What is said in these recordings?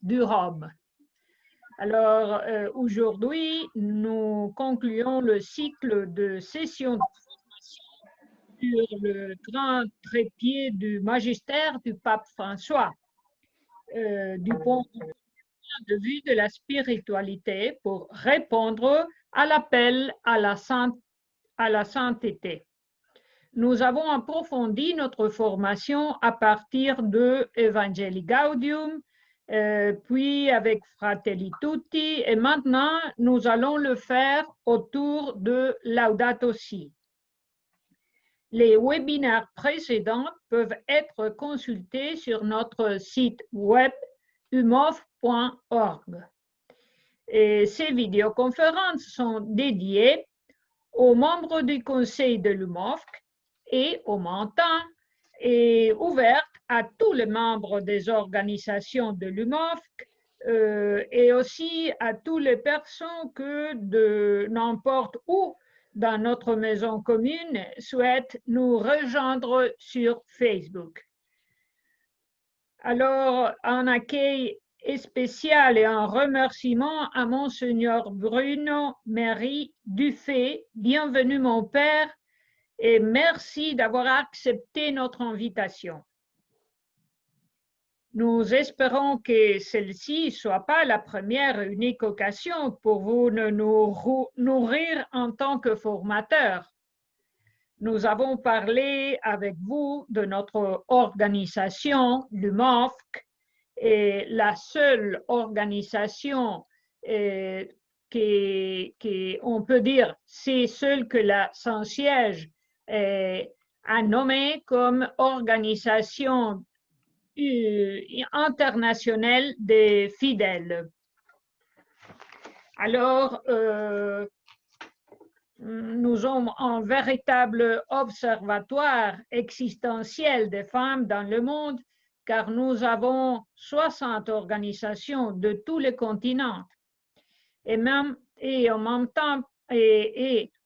du Rhum. Alors, aujourd'hui, nous concluons le cycle de sessions sur le grand trépied du magistère du pape François, du point de vue de la spiritualité pour répondre à l'appel à la sainteté. Nous avons approfondi notre formation à partir de Evangelii Gaudium, puis avec Fratelli Tutti, et maintenant nous allons le faire autour de Laudato Si. Les webinaires précédents peuvent être consultés sur notre site web umov.org. Et ces vidéoconférences sont dédiées aux membres du conseil de l'UMOFC et aux mentants et ouvertes à tous les membres des organisations de l'UMOFC et aussi à toutes les personnes que de n'importe où dans notre maison commune souhaitent nous rejoindre sur Facebook. Alors, un accueil spécial et un remerciement à Monseigneur Bruno Méry Dufay. Bienvenue mon père et merci d'avoir accepté notre invitation. Nous espérons que celle-ci ne soit pas la première et unique occasion pour vous de nous nourrir en tant que formateur. Nous avons parlé avec vous de notre organisation, l'UMOFC, et la seule organisation qu'on peut dire, c'est celle que la Saint-Siège a nommée comme organisation internationale des fidèles. Alors, nous sommes un véritable observatoire existentiel des femmes dans le monde, car nous avons 60 organisations de tous les continents. Et en même temps,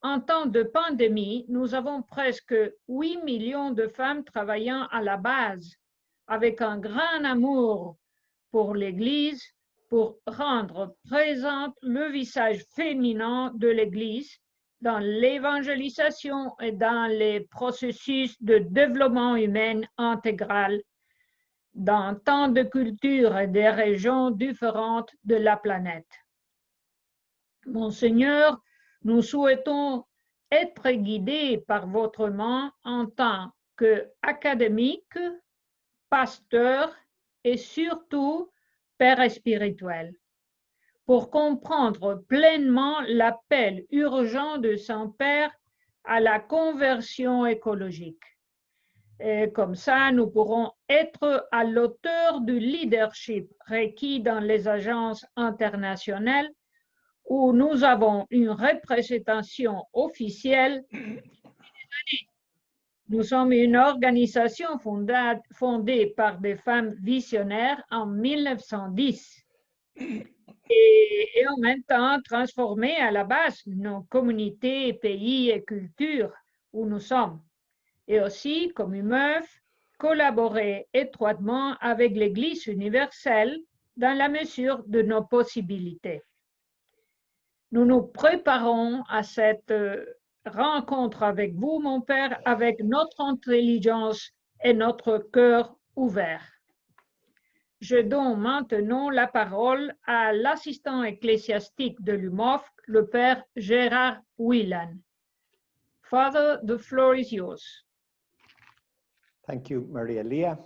en temps de pandémie, nous avons presque 8 millions de femmes travaillant à la base, avec un grand amour pour l'Église, pour rendre présent le visage féminin de l'Église dans l'évangélisation et dans les processus de développement humain intégral dans tant de cultures et des régions différentes de la planète. Monseigneur, nous souhaitons être guidés par votre main en tant qu'académique, pasteur et surtout père spirituel, pour comprendre pleinement l'appel urgent de Saint-Père à la conversion écologique. Et comme ça, nous pourrons être à l'auteur du leadership requis dans les agences internationales où nous avons une représentation officielle. Nous sommes une organisation fondée par des femmes visionnaires en 1910 et en même temps transformée à la base nos communautés, pays et cultures où nous sommes. Et aussi, comme une meuf, collaborer étroitement avec l'Église universelle dans la mesure de nos possibilités. Nous nous préparons à cette rencontre avec vous, mon Père, avec notre intelligence et notre cœur ouvert. Je donne maintenant la parole à l'assistant ecclésiastique de l'UMOFC, le Père Gérard Whelan. Father, the floor is yours. Thank you, Maria Leah.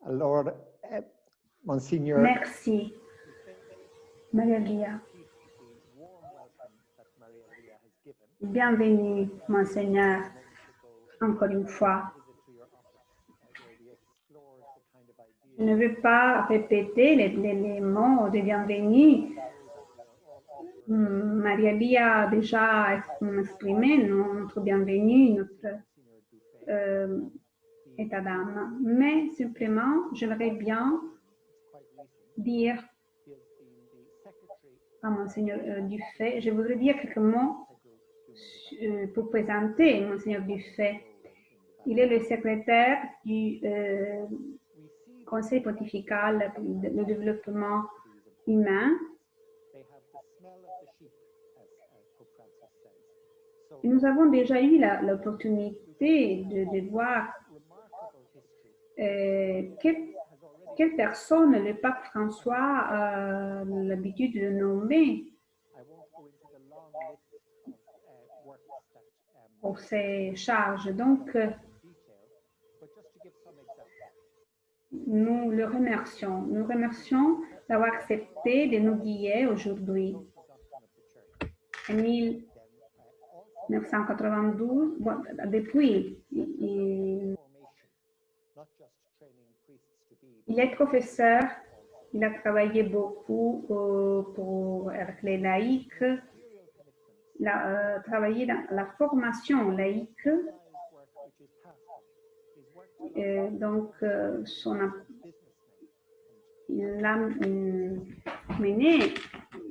Alors, Monseigneur. Merci, Maria Leah. Bienvenue, Monseigneur, encore une fois. Je ne veux pas répéter les mots de bienvenue. Maria Leah a déjà exprimé notre bienvenue, notre état d'âme. Mais simplement, j'aimerais bien dire à Monseigneur Dufay, je voudrais dire quelques mots pour présenter Monseigneur Dufay. Il est le secrétaire du Conseil pontifical pour le développement humain. Et nous avons déjà eu l'opportunité de voir quelle personne le pape François a l'habitude de nommer pour ses charges. Donc, nous le remercions. Nous remercions d'avoir accepté de nous guider aujourd'hui. En 1992, bon, depuis, il est professeur, il a travaillé beaucoup avec les laïcs, il a travaillé dans la formation laïque. Donc, il a mené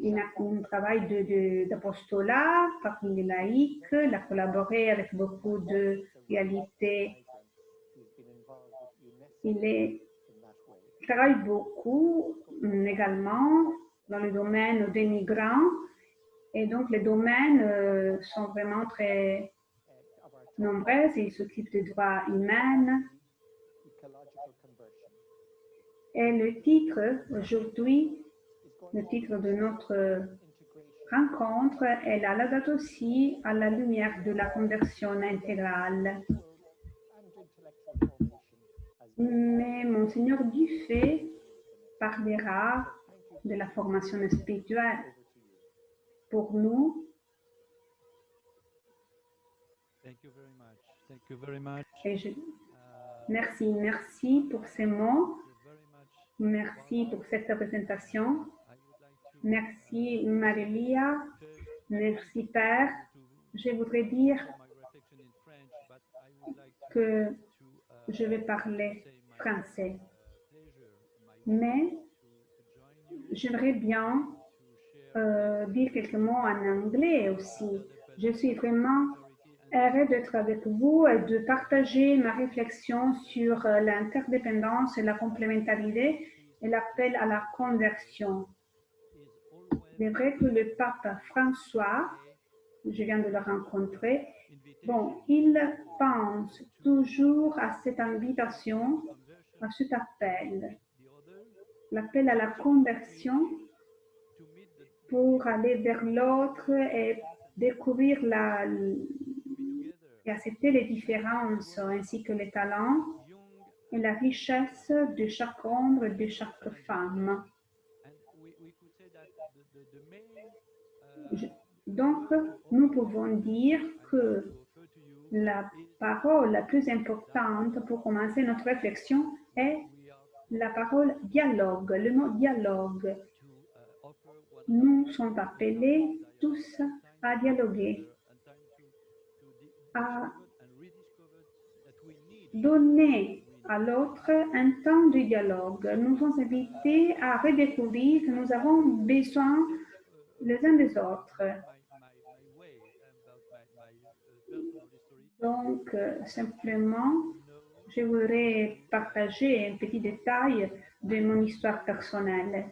un travail d'apostolat parmi les laïcs, il a collaboré avec beaucoup de réalités. Il travaille beaucoup également dans le domaine des migrants. Et donc, les domaines sont vraiment très nombreux. Il s'occupe des droits humains. Et le titre aujourd'hui, le titre de notre rencontre est la Laudato Si à la lumière de la conversion intégrale. Mais Monseigneur Dufay parlera de la formation spirituelle. Pour nous, et merci pour ces mots, merci pour cette présentation, merci Marie-Lia, merci Père. Je voudrais dire que je vais parler français, mais j'aimerais bien dire quelques mots en anglais aussi. Je suis vraiment heureux d'être avec vous et de partager ma réflexion sur l'interdépendance et la complémentarité et l'appel à la conversion. Il est vrai que le pape François, je viens de le rencontrer, bon, il pense toujours à cette invitation, à cet appel, l'appel à la conversion pour aller vers l'autre et découvrir et accepter les différences ainsi que les talents et la richesse de chaque homme et de chaque femme. Donc, nous pouvons dire que la parole la plus importante pour commencer notre réflexion est la parole dialogue, le mot dialogue. Nous sommes appelés tous à dialoguer, à donner à l'autre un temps de dialogue. Nous sommes invités à redécouvrir que nous avons besoin les uns des autres. Donc, simplement, je voudrais partager un petit détail de mon histoire personnelle.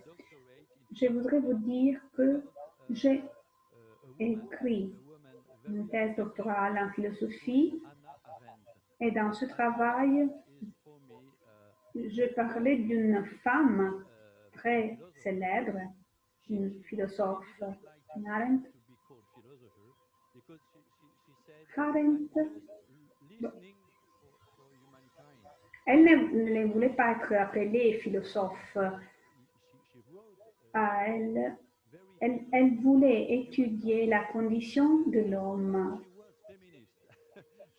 Je voudrais vous dire que j'ai écrit une thèse doctorale en philosophie et dans ce travail, je parlais d'une femme très célèbre, une philosophe, Arendt. Elle ne voulait pas être appelée philosophe. Elle voulait étudier la condition de l'homme.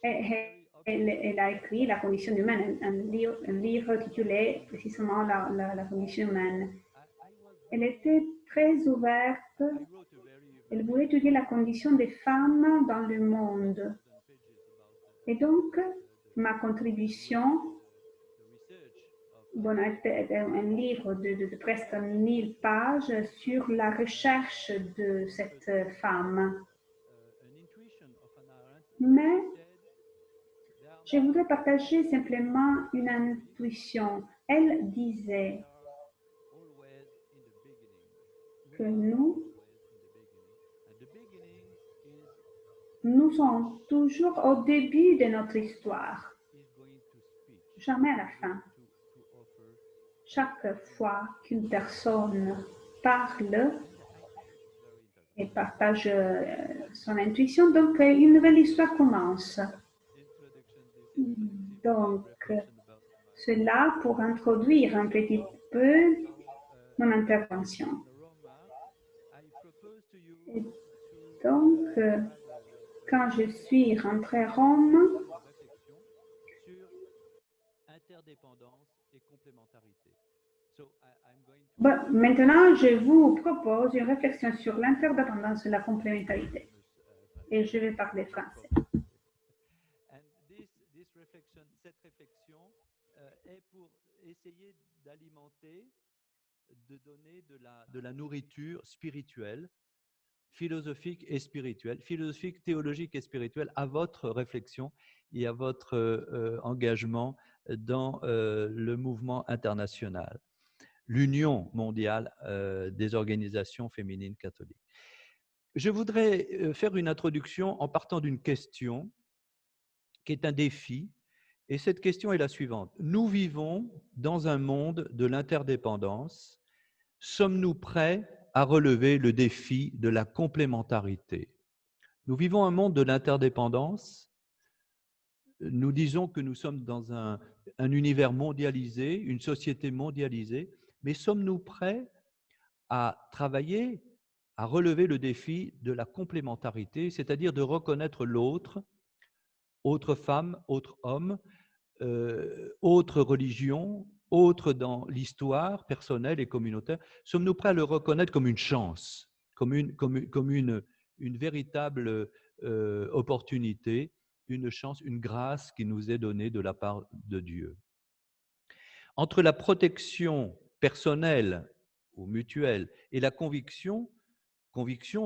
Elle a écrit La condition humaine, un livre titulé précisément la condition humaine. Elle était très ouverte. Elle voulait étudier la condition des femmes dans le monde. Et donc, ma contribution, bon, était un livre de presque 1000 pages sur la recherche de cette femme. Mais je voudrais partager simplement une intuition. Elle disait que nous sommes toujours au début de notre histoire, jamais à la fin. Chaque fois qu'une personne parle et partage son intuition, donc une nouvelle histoire commence. Donc, cela pour introduire un petit peu mon intervention. Et donc, quand je suis rentrée à Rome, maintenant, je vous propose une réflexion sur l'interdépendance et la complémentarité. Et je vais parler français. Cette réflexion est pour essayer d'alimenter, de donner de la nourriture spirituelle, philosophique et spirituelle, philosophique, théologique et spirituelle à votre réflexion et à votre engagement dans le mouvement international, l'Union mondiale des organisations féminines catholiques. Je voudrais faire une introduction en partant d'une question qui est un défi, et cette question est la suivante. Nous vivons dans un monde de l'interdépendance. Sommes-nous prêts à relever le défi de la complémentarité? Nous vivons un monde de l'interdépendance. Nous disons que nous sommes dans un univers mondialisé, une société mondialisée, mais sommes-nous prêts à travailler, à relever le défi de la complémentarité, c'est-à-dire de reconnaître l'autre, autre femme, autre homme, autre religion, autre dans l'histoire personnelle et communautaire? Sommes-nous prêts à le reconnaître comme une chance, comme une véritable opportunité, une chance, une grâce qui nous est donnée de la part de Dieu? Entre la protection personnelle ou mutuelle et la conviction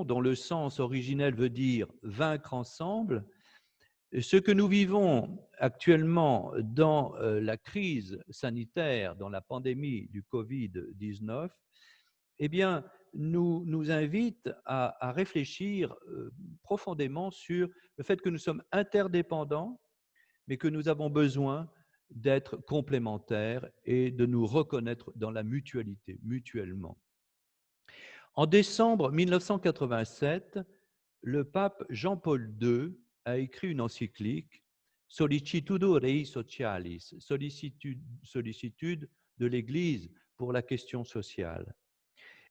dont le sens originel veut dire vaincre ensemble, ce que nous vivons actuellement dans la crise sanitaire, dans la pandémie du Covid-19, eh bien, nous invite à réfléchir profondément sur le fait que nous sommes interdépendants, mais que nous avons besoin d'être complémentaires et de nous reconnaître dans la mutualité, mutuellement. En décembre 1987, le pape Jean-Paul II a écrit une encyclique, Sollicitudo Rei Socialis, sollicitude de l'Église pour la question sociale.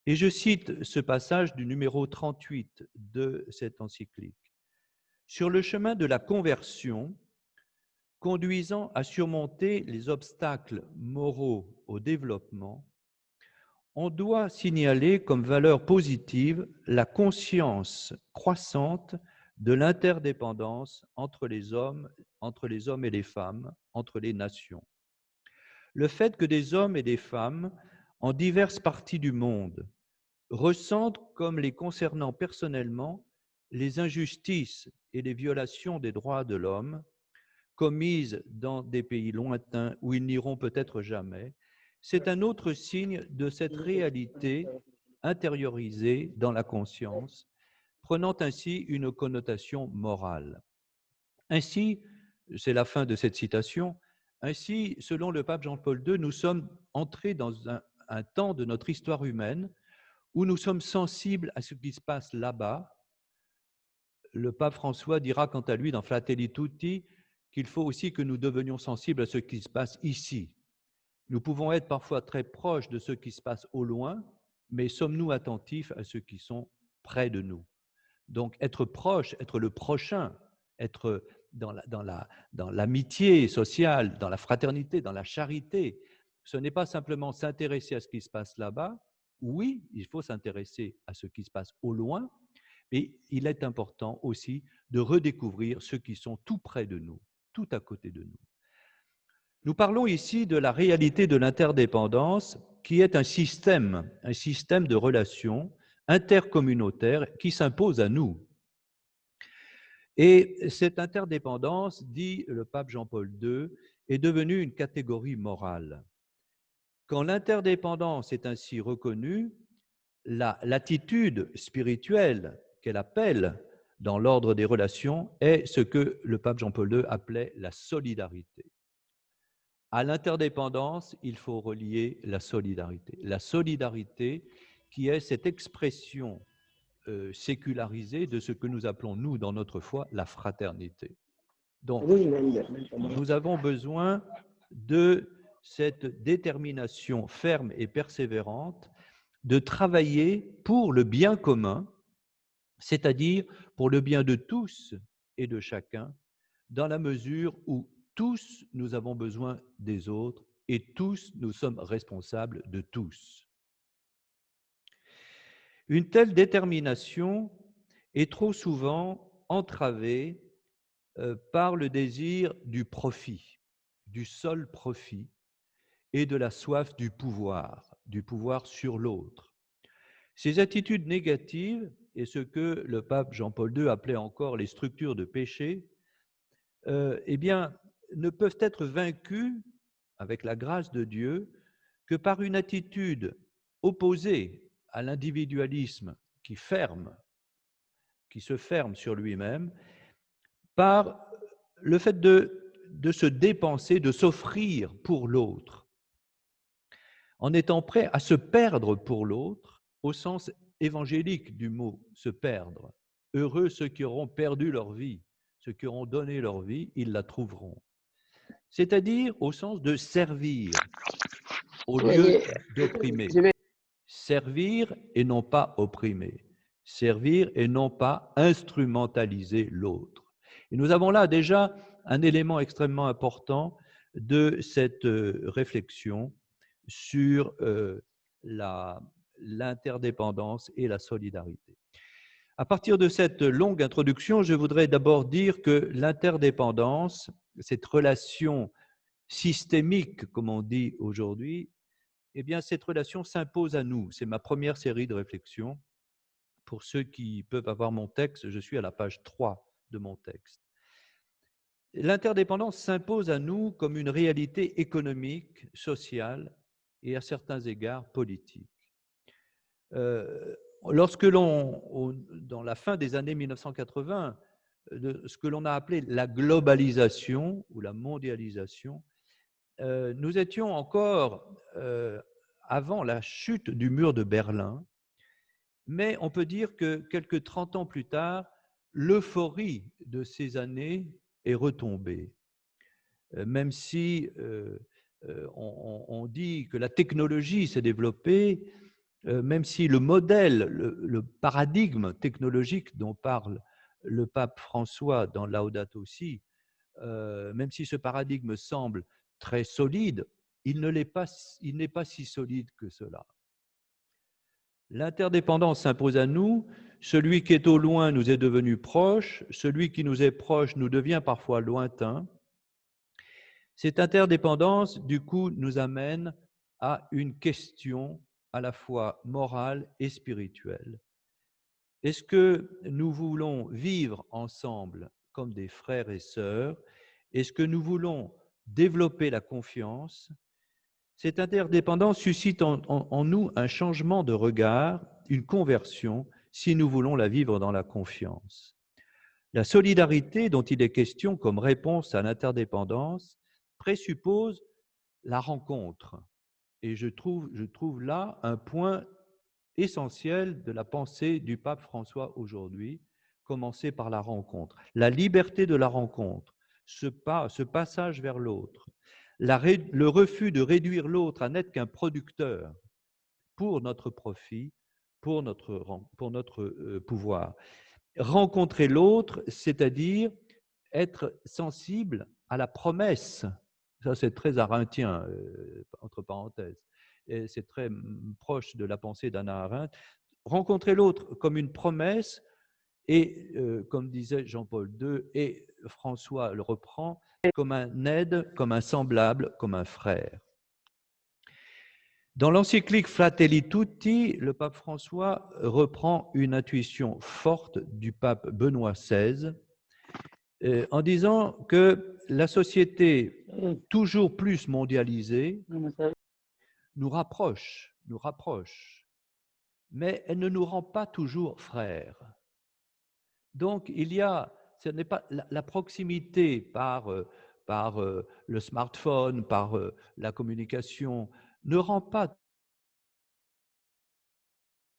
Et je cite ce passage du numéro 38 de cette encyclique. Sur le chemin de la conversion, conduisant à surmonter les obstacles moraux au développement, on doit signaler comme valeur positive la conscience croissante de l'interdépendance entre les hommes et les femmes, entre les nations. Le fait que des hommes et des femmes en diverses parties du monde ressentent comme les concernant personnellement les injustices et les violations des droits de l'homme commises dans des pays lointains où ils n'iront peut-être jamais, c'est un autre signe de cette réalité intériorisée dans la conscience, prenant ainsi une connotation morale. Ainsi, c'est la fin de cette citation, ainsi, selon le pape Jean-Paul II, nous sommes entrés dans un temps de notre histoire humaine où nous sommes sensibles à ce qui se passe là-bas. Le pape François dira quant à lui dans Fratelli Tutti qu'il faut aussi que nous devenions sensibles à ce qui se passe ici. Nous pouvons être parfois très proches de ce qui se passe au loin, mais sommes-nous attentifs à ceux qui sont près de nous? Donc, être proche, être le prochain, être dans l'amitié sociale, dans la fraternité, dans la charité, ce n'est pas simplement s'intéresser à ce qui se passe là-bas. Oui, il faut s'intéresser à ce qui se passe au loin, mais il est important aussi de redécouvrir ceux qui sont tout près de nous, tout à côté de nous. Nous parlons ici de la réalité de l'interdépendance qui est un système de relations intercommunautaires qui s'impose à nous. Et cette interdépendance, dit le pape Jean-Paul II, est devenue une catégorie morale. Quand l'interdépendance est ainsi reconnue, l'attitude spirituelle qu'elle appelle dans l'ordre des relations est ce que le pape Jean-Paul II appelait la solidarité. À l'interdépendance, il faut relier la solidarité. La solidarité qui est cette expression sécularisée de ce que nous appelons, nous, dans notre foi, la fraternité. Donc, nous avons besoin de cette détermination ferme et persévérante de travailler pour le bien commun, c'est-à-dire pour le bien de tous et de chacun, dans la mesure où tous nous avons besoin des autres et tous nous sommes responsables de tous. Une telle détermination est trop souvent entravée par le désir du profit, du seul profit, et de la soif du pouvoir sur l'autre. Ces attitudes négatives, et ce que le pape Jean-Paul II appelait encore les structures de péché, eh bien, ne peuvent être vaincues, avec la grâce de Dieu, que par une attitude opposée à l'individualisme qui se ferme sur lui-même, par le fait de se dépenser, de s'offrir pour l'autre, en étant prêt à se perdre pour l'autre, au sens évangélique du mot « se perdre ». Heureux ceux qui auront perdu leur vie, ceux qui auront donné leur vie, ils la trouveront. C'est-à-dire au sens de servir, au lieu d'opprimer. Servir et non pas opprimer. Servir et non pas instrumentaliser l'autre. Et nous avons là déjà un élément extrêmement important de cette réflexion sur l'interdépendance et la solidarité. À partir de cette longue introduction, je voudrais d'abord dire que l'interdépendance, cette relation systémique, comme on dit aujourd'hui, eh bien, cette relation s'impose à nous. C'est ma première série de réflexions. Pour ceux qui peuvent avoir mon texte, je suis à la page 3 de mon texte. L'interdépendance s'impose à nous comme une réalité économique, sociale et à certains égards politique. Lorsque dans la fin des années 1980, ce que l'on a appelé la globalisation ou la mondialisation, nous étions encore avant la chute du mur de Berlin, mais on peut dire que quelques 30 ans plus tard, l'euphorie de ces années est retombée. Même si on dit que la technologie s'est développée, même si le modèle, le paradigme technologique dont parle le pape François dans Laudato Si, même si ce paradigme semble très solide, il n'est pas si solide que cela. L'interdépendance s'impose à nous. Celui qui est au loin nous est devenu proche. Celui qui nous est proche nous devient parfois lointain. Cette interdépendance, du coup, nous amène à une question à la fois morale et spirituelle. Est-ce que nous voulons vivre ensemble comme des frères et sœurs? Est-ce que nous voulons développer la confiance? Cette interdépendance suscite en nous un changement de regard, une conversion, si nous voulons la vivre dans la confiance. La solidarité dont il est question comme réponse à l'interdépendance présuppose la rencontre. Et je trouve là un point essentiel de la pensée du pape François aujourd'hui, commencer par la rencontre. La liberté de la rencontre, ce passage vers l'autre, le refus de réduire l'autre à n'être qu'un producteur pour notre profit, pour notre pouvoir. Rencontrer l'autre, c'est-à-dire être sensible à la promesse. Ça, c'est très arenthien, entre parenthèses. Et c'est très proche de la pensée d'Hannah Arendt. Rencontrer l'autre comme une promesse et, comme disait Jean-Paul II, et François le reprend, comme un aide, comme un semblable, comme un frère. Dans l'encyclique Fratelli Tutti, le pape François reprend une intuition forte du pape Benoît XVI en disant que la société toujours plus mondialisée nous rapproche, mais elle ne nous rend pas toujours frères. Donc, ce n'est pas la proximité par le smartphone, par la communication, ne rend pas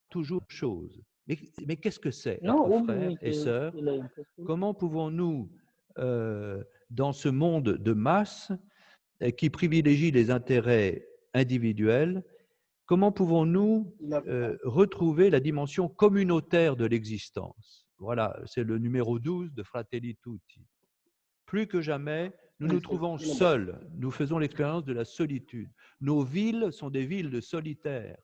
toujours chose. Mais qu'est-ce que c'est être frère et sœur? Comment pouvons-nous, dans ce monde de masse qui privilégie les intérêts individuels, comment pouvons-nous retrouver la dimension communautaire de l'existence? Voilà, c'est le numéro 12 de Fratelli Tutti. Plus que jamais, nous nous trouvons seuls. Nous faisons l'expérience de la solitude. Nos villes sont des villes de solitaires.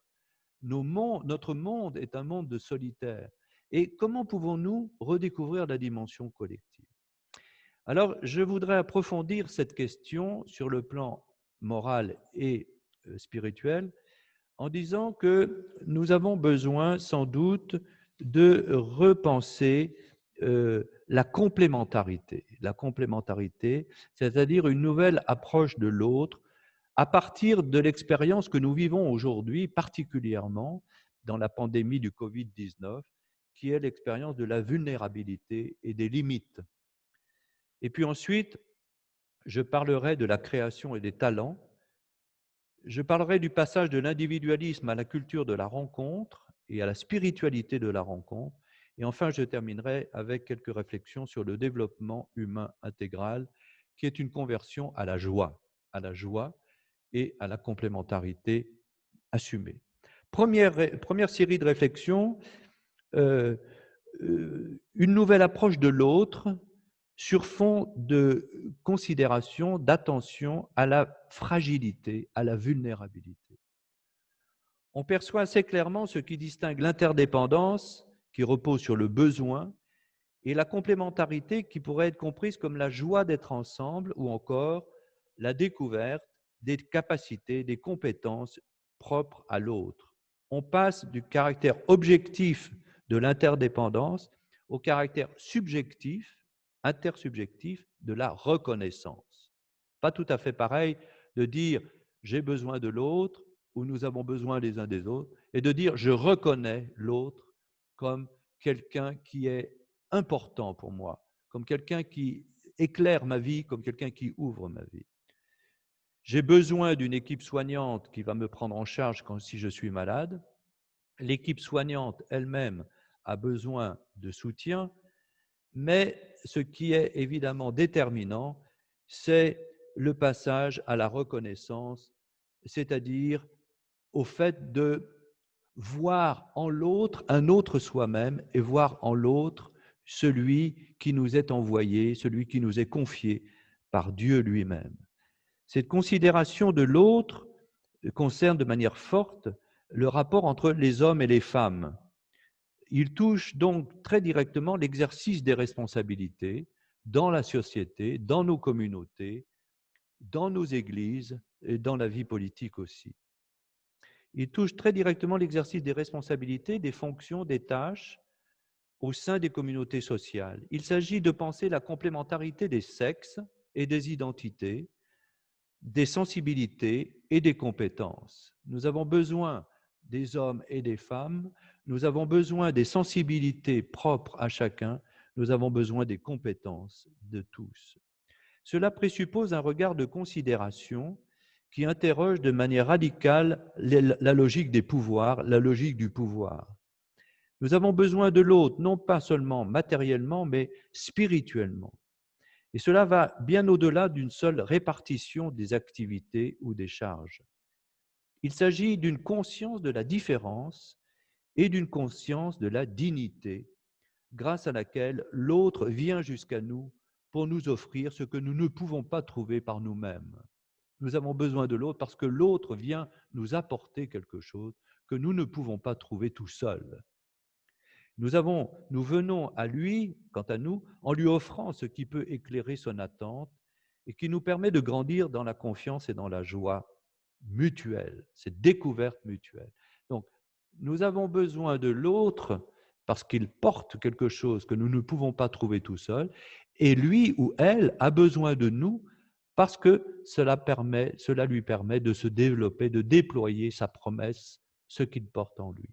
Notre monde est un monde de solitaires. Et comment pouvons-nous redécouvrir la dimension collective? Alors, je voudrais approfondir cette question sur le plan moral et spirituel en disant que nous avons besoin sans doute de repenser la complémentarité, c'est-à-dire une nouvelle approche de l'autre à partir de l'expérience que nous vivons aujourd'hui, particulièrement dans la pandémie du Covid-19, qui est l'expérience de la vulnérabilité et des limites. Et puis ensuite, je parlerai de la création et des talents. Je parlerai du passage de l'individualisme à la culture de la rencontre et à la spiritualité de la rencontre. Et enfin, je terminerai avec quelques réflexions sur le développement humain intégral, qui est une conversion à la joie et à la complémentarité assumée. Première série de réflexions, une nouvelle approche de l'autre sur fond de considération, d'attention à la fragilité, à la vulnérabilité. On perçoit assez clairement ce qui distingue l'interdépendance, qui repose sur le besoin, et la complémentarité qui pourrait être comprise comme la joie d'être ensemble ou encore la découverte des capacités, des compétences propres à l'autre. On passe du caractère objectif de l'interdépendance au caractère subjectif, intersubjectif de la reconnaissance. Pas tout à fait pareil de dire « j'ai besoin de l'autre » ou « nous avons besoin les uns des autres » et de dire « je reconnais l'autre comme quelqu'un qui est important pour moi, comme quelqu'un qui éclaire ma vie, comme quelqu'un qui ouvre ma vie. J'ai besoin d'une équipe soignante qui va me prendre en charge si je suis malade. L'équipe soignante elle-même a besoin de soutien, mais ce qui est évidemment déterminant, c'est le passage à la reconnaissance, c'est-à-dire au fait de voir en l'autre un autre soi-même et voir en l'autre celui qui nous est envoyé, celui qui nous est confié par Dieu lui-même. Cette considération de l'autre concerne de manière forte le rapport entre les hommes et les femmes. Il touche donc très directement l'exercice des responsabilités dans la société, dans nos communautés, dans nos églises et dans la vie politique aussi. Il touche très directement l'exercice des responsabilités, des fonctions, des tâches au sein des communautés sociales. Il s'agit de penser la complémentarité des sexes et des identités, des sensibilités et des compétences. Nous avons besoin des hommes et des femmes, nous avons besoin des sensibilités propres à chacun, nous avons besoin des compétences de tous. Cela présuppose un regard de considération qui interroge de manière radicale la logique des pouvoirs, la logique du pouvoir. Nous avons besoin de l'autre, non pas seulement matériellement, mais spirituellement. Et cela va bien au-delà d'une seule répartition des activités ou des charges. Il s'agit d'une conscience de la différence et d'une conscience de la dignité, grâce à laquelle l'autre vient jusqu'à nous pour nous offrir ce que nous ne pouvons pas trouver par nous-mêmes. Nous avons besoin de l'autre parce que l'autre vient nous apporter quelque chose que nous ne pouvons pas trouver tout seuls. Nous venons à lui, quant à nous, en lui offrant ce qui peut éclairer son attente et qui nous permet de grandir dans la confiance et dans la joie mutuelle, cette découverte mutuelle. Donc, nous avons besoin de l'autre parce qu'il porte quelque chose que nous ne pouvons pas trouver tout seul, et lui ou elle a besoin de nous parce que cela lui permet de se développer, de déployer sa promesse, ce qu'il porte en lui.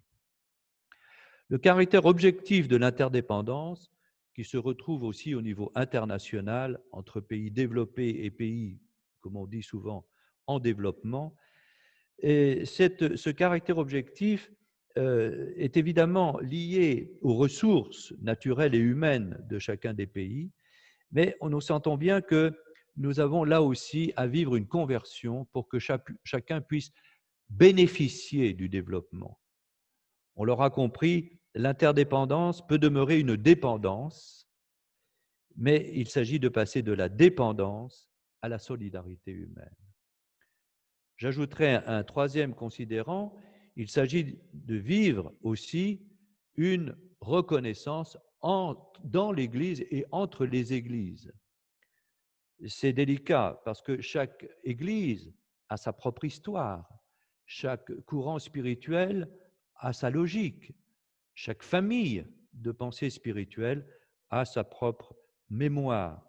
Le caractère objectif de l'interdépendance, qui se retrouve aussi au niveau international entre pays développés et pays, comme on dit souvent, en développement, et ce caractère objectif est évidemment lié aux ressources naturelles et humaines de chacun des pays, mais nous sentons bien que nous avons là aussi à vivre une conversion pour que chacun puisse bénéficier du développement. On l'aura compris, l'interdépendance peut demeurer une dépendance, mais il s'agit de passer de la dépendance à la solidarité humaine. J'ajouterai un troisième considérant, il s'agit de vivre aussi une reconnaissance dans l'Église et entre les Églises. C'est délicat parce que chaque Église a sa propre histoire, chaque courant spirituel a sa logique, chaque famille de pensée spirituelle a sa propre mémoire.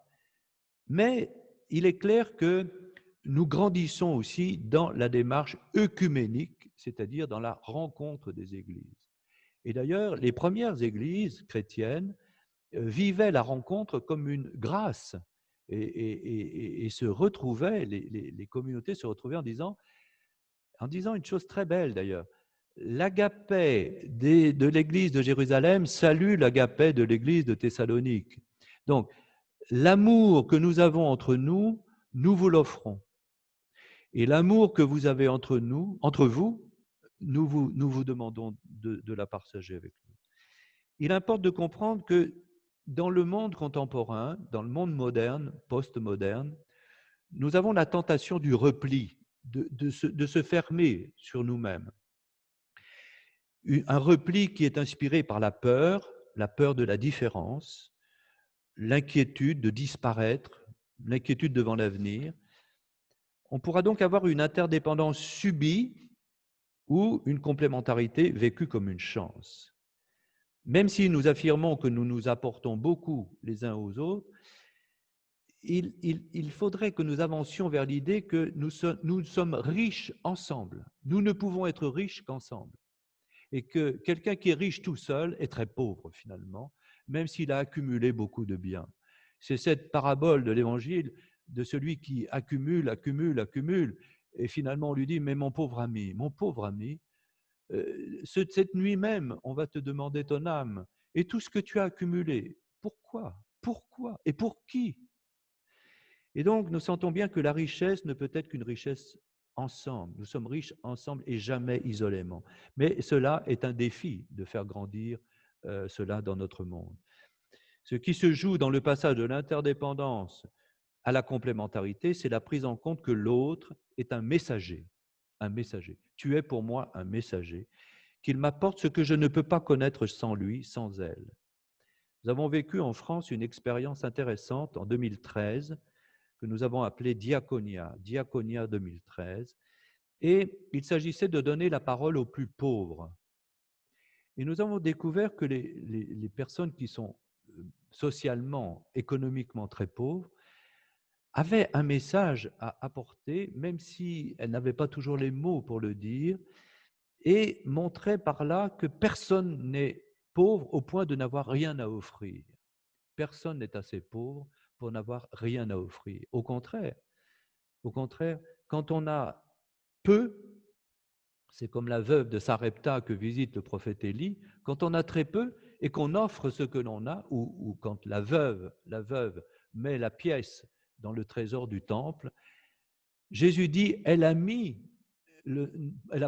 Mais il est clair que nous grandissons aussi dans la démarche œcuménique, c'est-à-dire dans la rencontre des églises. Et d'ailleurs, les premières églises chrétiennes vivaient la rencontre comme une grâce et se retrouvaient, les communautés se retrouvaient en disant une chose très belle d'ailleurs, l'agapé de l'église de Jérusalem salue l'agapé de l'église de Thessalonique. Donc, l'amour que nous avons entre nous, nous vous l'offrons. Et l'amour que vous avez entre vous, nous vous demandons de la partager avec nous. Il importe de comprendre que dans le monde contemporain, dans le monde moderne, post-moderne, nous avons la tentation du repli, de se fermer sur nous-mêmes. Un repli qui est inspiré par la peur de la différence, l'inquiétude de disparaître, l'inquiétude devant l'avenir. On pourra donc avoir une interdépendance subie ou une complémentarité vécue comme une chance. Même si nous affirmons que nous nous apportons beaucoup les uns aux autres, il faudrait que nous avancions vers l'idée que nous sommes riches ensemble. Nous ne pouvons être riches qu'ensemble. Et que quelqu'un qui est riche tout seul est très pauvre finalement, même s'il a accumulé beaucoup de biens. C'est cette parabole de l'Évangile de celui qui accumule, et finalement on lui dit « Mais mon pauvre ami, cette nuit même, on va te demander ton âme, et tout ce que tu as accumulé, pourquoi et pour qui ?» Et donc, nous sentons bien que la richesse ne peut être qu'une richesse ensemble. Nous sommes riches ensemble et jamais isolément. Mais cela est un défi de faire grandir cela dans notre monde. Ce qui se joue dans le passage de l'interdépendance à la complémentarité, c'est la prise en compte que l'autre est un messager. Un messager. Tu es pour moi un messager, qu'il m'apporte ce que je ne peux pas connaître sans lui, sans elle. Nous avons vécu en France une expérience intéressante en 2013, que nous avons appelé Diaconia 2013, et il s'agissait de donner la parole aux plus pauvres. Et nous avons découvert que les personnes qui sont socialement, économiquement très pauvres avaient un message à apporter, même si elles n'avaient pas toujours les mots pour le dire, et montraient par là que personne n'est pauvre au point de n'avoir rien à offrir. Personne n'est assez pauvre pour n'avoir rien à offrir. Au contraire, quand on a peu, c'est comme la veuve de Sarepta que visite le prophète Élie, quand on a très peu et qu'on offre ce que l'on a, ou quand la veuve met la pièce dans le trésor du temple, Jésus dit, elle a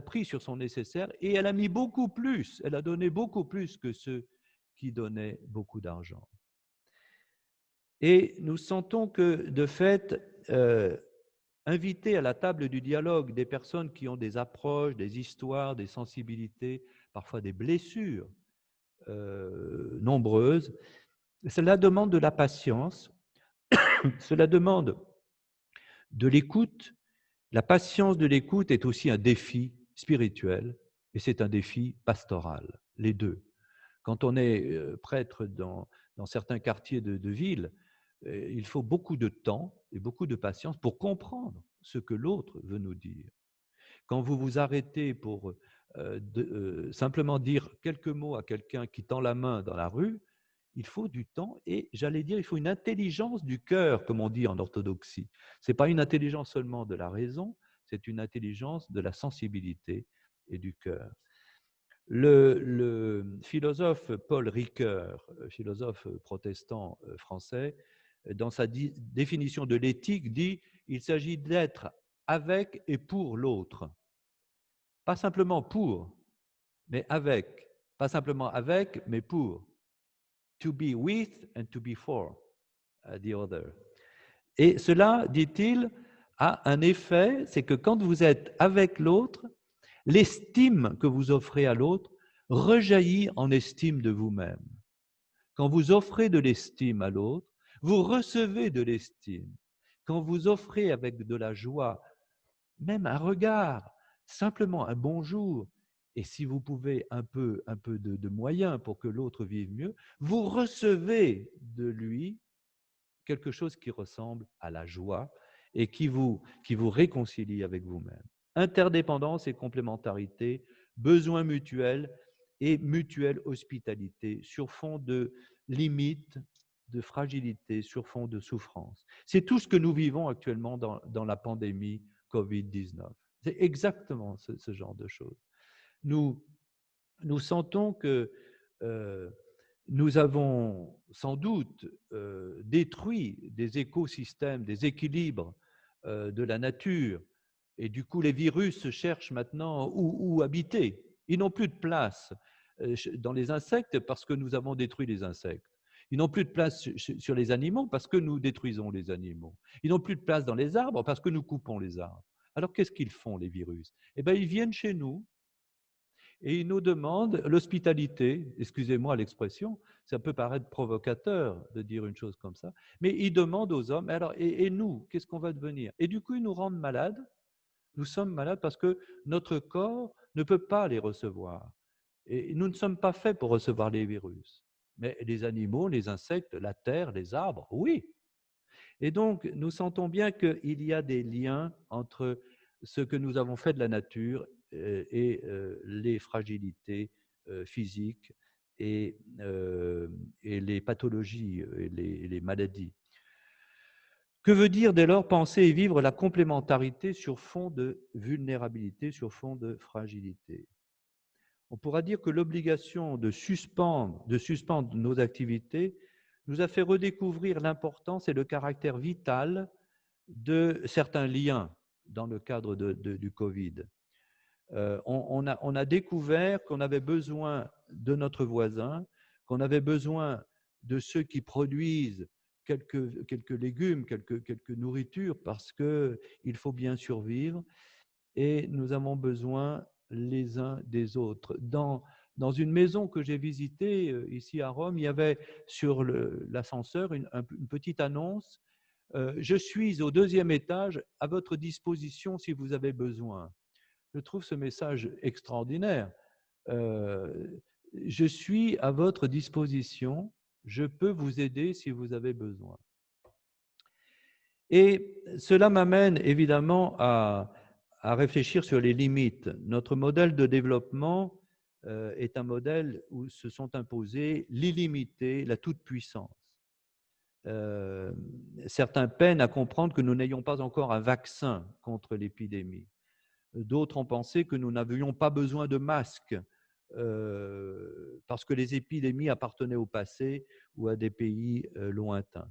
pris sur son nécessaire et elle a mis beaucoup plus, elle a donné beaucoup plus que ceux qui donnaient beaucoup d'argent. Et nous sentons que, de fait, inviter à la table du dialogue des personnes qui ont des approches, des histoires, des sensibilités, parfois des blessures nombreuses, cela demande de la patience, cela demande de l'écoute. La patience de l'écoute est aussi un défi spirituel et c'est un défi pastoral, les deux. Quand on est prêtre dans certains quartiers de ville, Il faut beaucoup de temps et beaucoup de patience pour comprendre ce que l'autre veut nous dire. Quand vous vous arrêtez pour simplement dire quelques mots à quelqu'un qui tend la main dans la rue, il faut du temps et, j'allais dire, il faut une intelligence du cœur, comme on dit en orthodoxie. Ce n'est pas une intelligence seulement de la raison, c'est une intelligence de la sensibilité et du cœur. Le philosophe Paul Ricoeur, philosophe protestant français, dans sa définition de l'éthique, dit « Il s'agit d'être avec et pour l'autre ». Pas simplement pour, mais avec. Pas simplement avec, mais pour. To be with and to be for the other. Et cela, dit-il, a un effet, c'est que quand vous êtes avec l'autre, l'estime que vous offrez à l'autre rejaillit en estime de vous-même. Quand vous offrez de l'estime à l'autre, vous recevez de l'estime. Quand vous offrez avec de la joie, même un regard, simplement un bonjour, et si vous pouvez un peu de moyens pour que l'autre vive mieux, vous recevez de lui quelque chose qui ressemble à la joie et qui vous réconcilie avec vous-même. Interdépendance et complémentarité, besoins mutuels et mutuelle hospitalité sur fond de limites, de fragilité, sur fond de souffrance. C'est tout ce que nous vivons actuellement dans la pandémie Covid-19. C'est exactement ce genre de choses. Nous sentons que nous avons sans doute détruit des écosystèmes, des équilibres de la nature, et du coup les virus cherchent maintenant où habiter. Ils n'ont plus de place dans les insectes parce que nous avons détruit les insectes. Ils n'ont plus de place sur les animaux parce que nous détruisons les animaux. Ils n'ont plus de place dans les arbres parce que nous coupons les arbres. Alors qu'est-ce qu'ils font, les virus? Eh bien, ils viennent chez nous et ils nous demandent l'hospitalité. Excusez-moi l'expression, ça peut paraître provocateur de dire une chose comme ça, mais ils demandent aux hommes, alors, et nous, qu'est-ce qu'on va devenir? Et du coup, ils nous rendent malades. Nous sommes malades parce que notre corps ne peut pas les recevoir. Et nous ne sommes pas faits pour recevoir les virus. Mais les animaux, les insectes, la terre, les arbres, oui. Et donc, nous sentons bien qu'il y a des liens entre ce que nous avons fait de la nature et les fragilités physiques et les pathologies et les maladies. Que veut dire dès lors penser et vivre la complémentarité sur fond de vulnérabilité, sur fond de fragilité? On pourra dire que l'obligation de suspendre nos activités nous a fait redécouvrir l'importance et le caractère vital de certains liens dans le cadre du Covid. On a découvert qu'on avait besoin de notre voisin, qu'on avait besoin de ceux qui produisent quelques légumes, quelques nourritures, parce qu'il faut bien survivre, et nous avons besoin les uns des autres. Dans une maison que j'ai visitée ici à Rome, il y avait sur l'ascenseur une petite annonce « Je suis au 2e étage, à votre disposition si vous avez besoin ». Je trouve ce message extraordinaire. Je suis à votre disposition, je peux vous aider si vous avez besoin. Et cela m'amène évidemment à réfléchir sur les limites. Notre modèle de développement est un modèle où se sont imposés l'illimité, la toute-puissance. Certains peinent à comprendre que nous n'ayons pas encore un vaccin contre l'épidémie. D'autres ont pensé que nous n'avions pas besoin de masques parce que les épidémies appartenaient au passé ou à des pays lointains.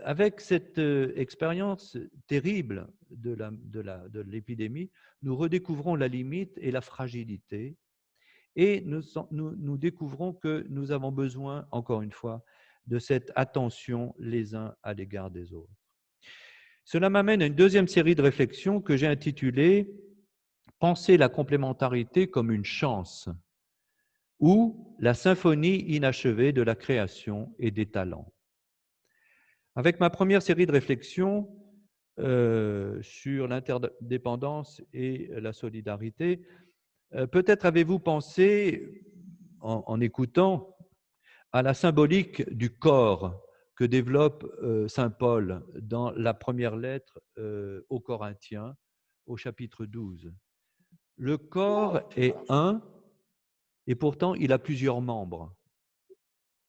Avec cette expérience terrible de l'épidémie, nous redécouvrons la limite et la fragilité, et nous découvrons que nous avons besoin, encore une fois, de cette attention les uns à l'égard des autres. Cela m'amène à une deuxième série de réflexions que j'ai intitulée « Penser la complémentarité comme une chance » ou « La symphonie inachevée de la création et des talents ». Avec ma première série de réflexions sur l'interdépendance et la solidarité, peut-être avez-vous pensé, en écoutant, à la symbolique du corps que développe saint Paul dans la première lettre aux Corinthiens, au chapitre 12. Le corps est un, et pourtant il a plusieurs membres.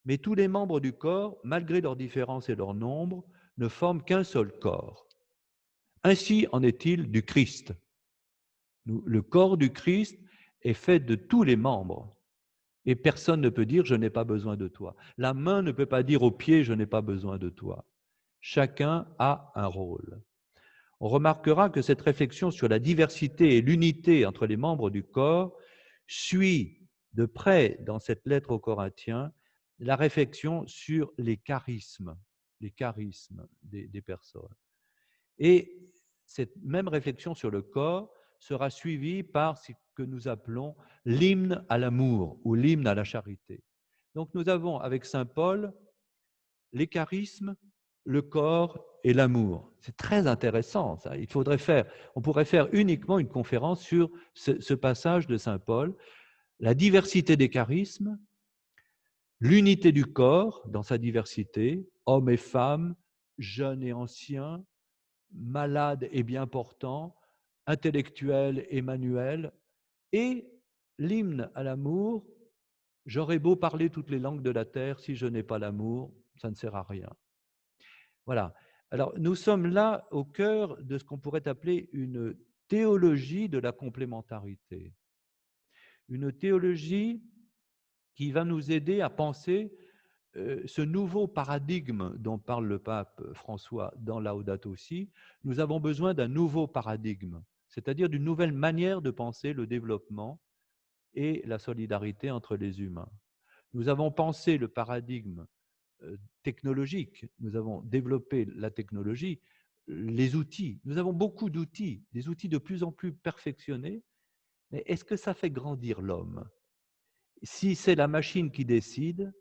Mais tous les membres du corps, malgré leurs différences et leur nombre, ne forment qu'un seul corps. Ainsi en est-il du Christ. Le corps du Christ est fait de tous les membres. Et personne ne peut dire « je n'ai pas besoin de toi ». La main ne peut pas dire au pied « je n'ai pas besoin de toi ». Chacun a un rôle. On remarquera que cette réflexion sur la diversité et l'unité entre les membres du corps suit de près dans cette lettre aux Corinthiens la réflexion sur les charismes des personnes. Et cette même réflexion sur le corps sera suivie par ce que nous appelons l'hymne à l'amour ou l'hymne à la charité. Donc nous avons avec saint Paul les charismes, le corps et l'amour. C'est très intéressant, ça. On pourrait faire uniquement une conférence sur ce passage de saint Paul, la diversité des charismes, l'unité du corps dans sa diversité, hommes et femmes, jeunes et anciens, malades et bien portants, intellectuels et manuels, et l'hymne à l'amour, j'aurais beau parler toutes les langues de la terre, si je n'ai pas l'amour, ça ne sert à rien. Voilà. Alors, nous sommes là au cœur de ce qu'on pourrait appeler une théologie de la complémentarité. Une théologie qui va nous aider à penser ce nouveau paradigme dont parle le pape François dans Laudato Si. Nous avons besoin d'un nouveau paradigme, c'est-à-dire d'une nouvelle manière de penser le développement et la solidarité entre les humains. Nous avons pensé le paradigme technologique, nous avons développé la technologie, les outils. Nous avons beaucoup d'outils, des outils de plus en plus perfectionnés, mais est-ce que ça fait grandir l'homme? Si c'est la machine qui décide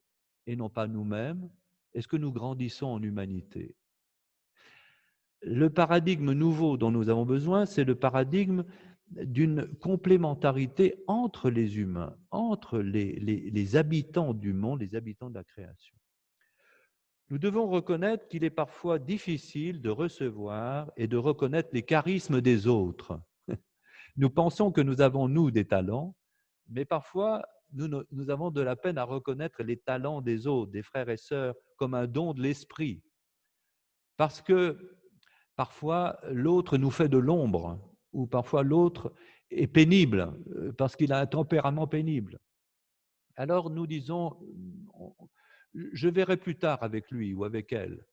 et non pas nous-mêmes, est-ce que nous grandissons en humanité? Le paradigme nouveau dont nous avons besoin, c'est le paradigme d'une complémentarité entre les humains, entre les habitants du monde, les habitants de la création. Nous devons reconnaître qu'il est parfois difficile de recevoir et de reconnaître les charismes des autres. Nous pensons que nous avons, nous, des talents, mais parfois, nous avons de la peine à reconnaître les talents des autres, des frères et sœurs, comme un don de l'esprit. Parce que parfois, l'autre nous fait de l'ombre, ou parfois l'autre est pénible, parce qu'il a un tempérament pénible. Alors nous disons, je verrai plus tard avec lui ou avec elle.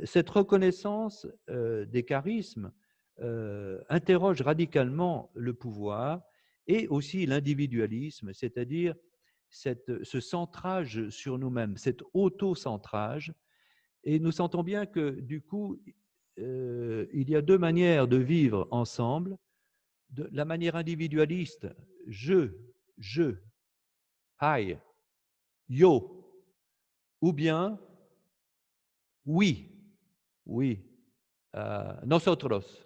Cette reconnaissance des charismes interroge radicalement le pouvoir et aussi l'individualisme, c'est-à-dire ce centrage sur nous-mêmes, cet auto-centrage. Et nous sentons bien que, du coup, il y a deux manières de vivre ensemble. La manière individualiste, je, I, yo, ou bien oui, nosotros.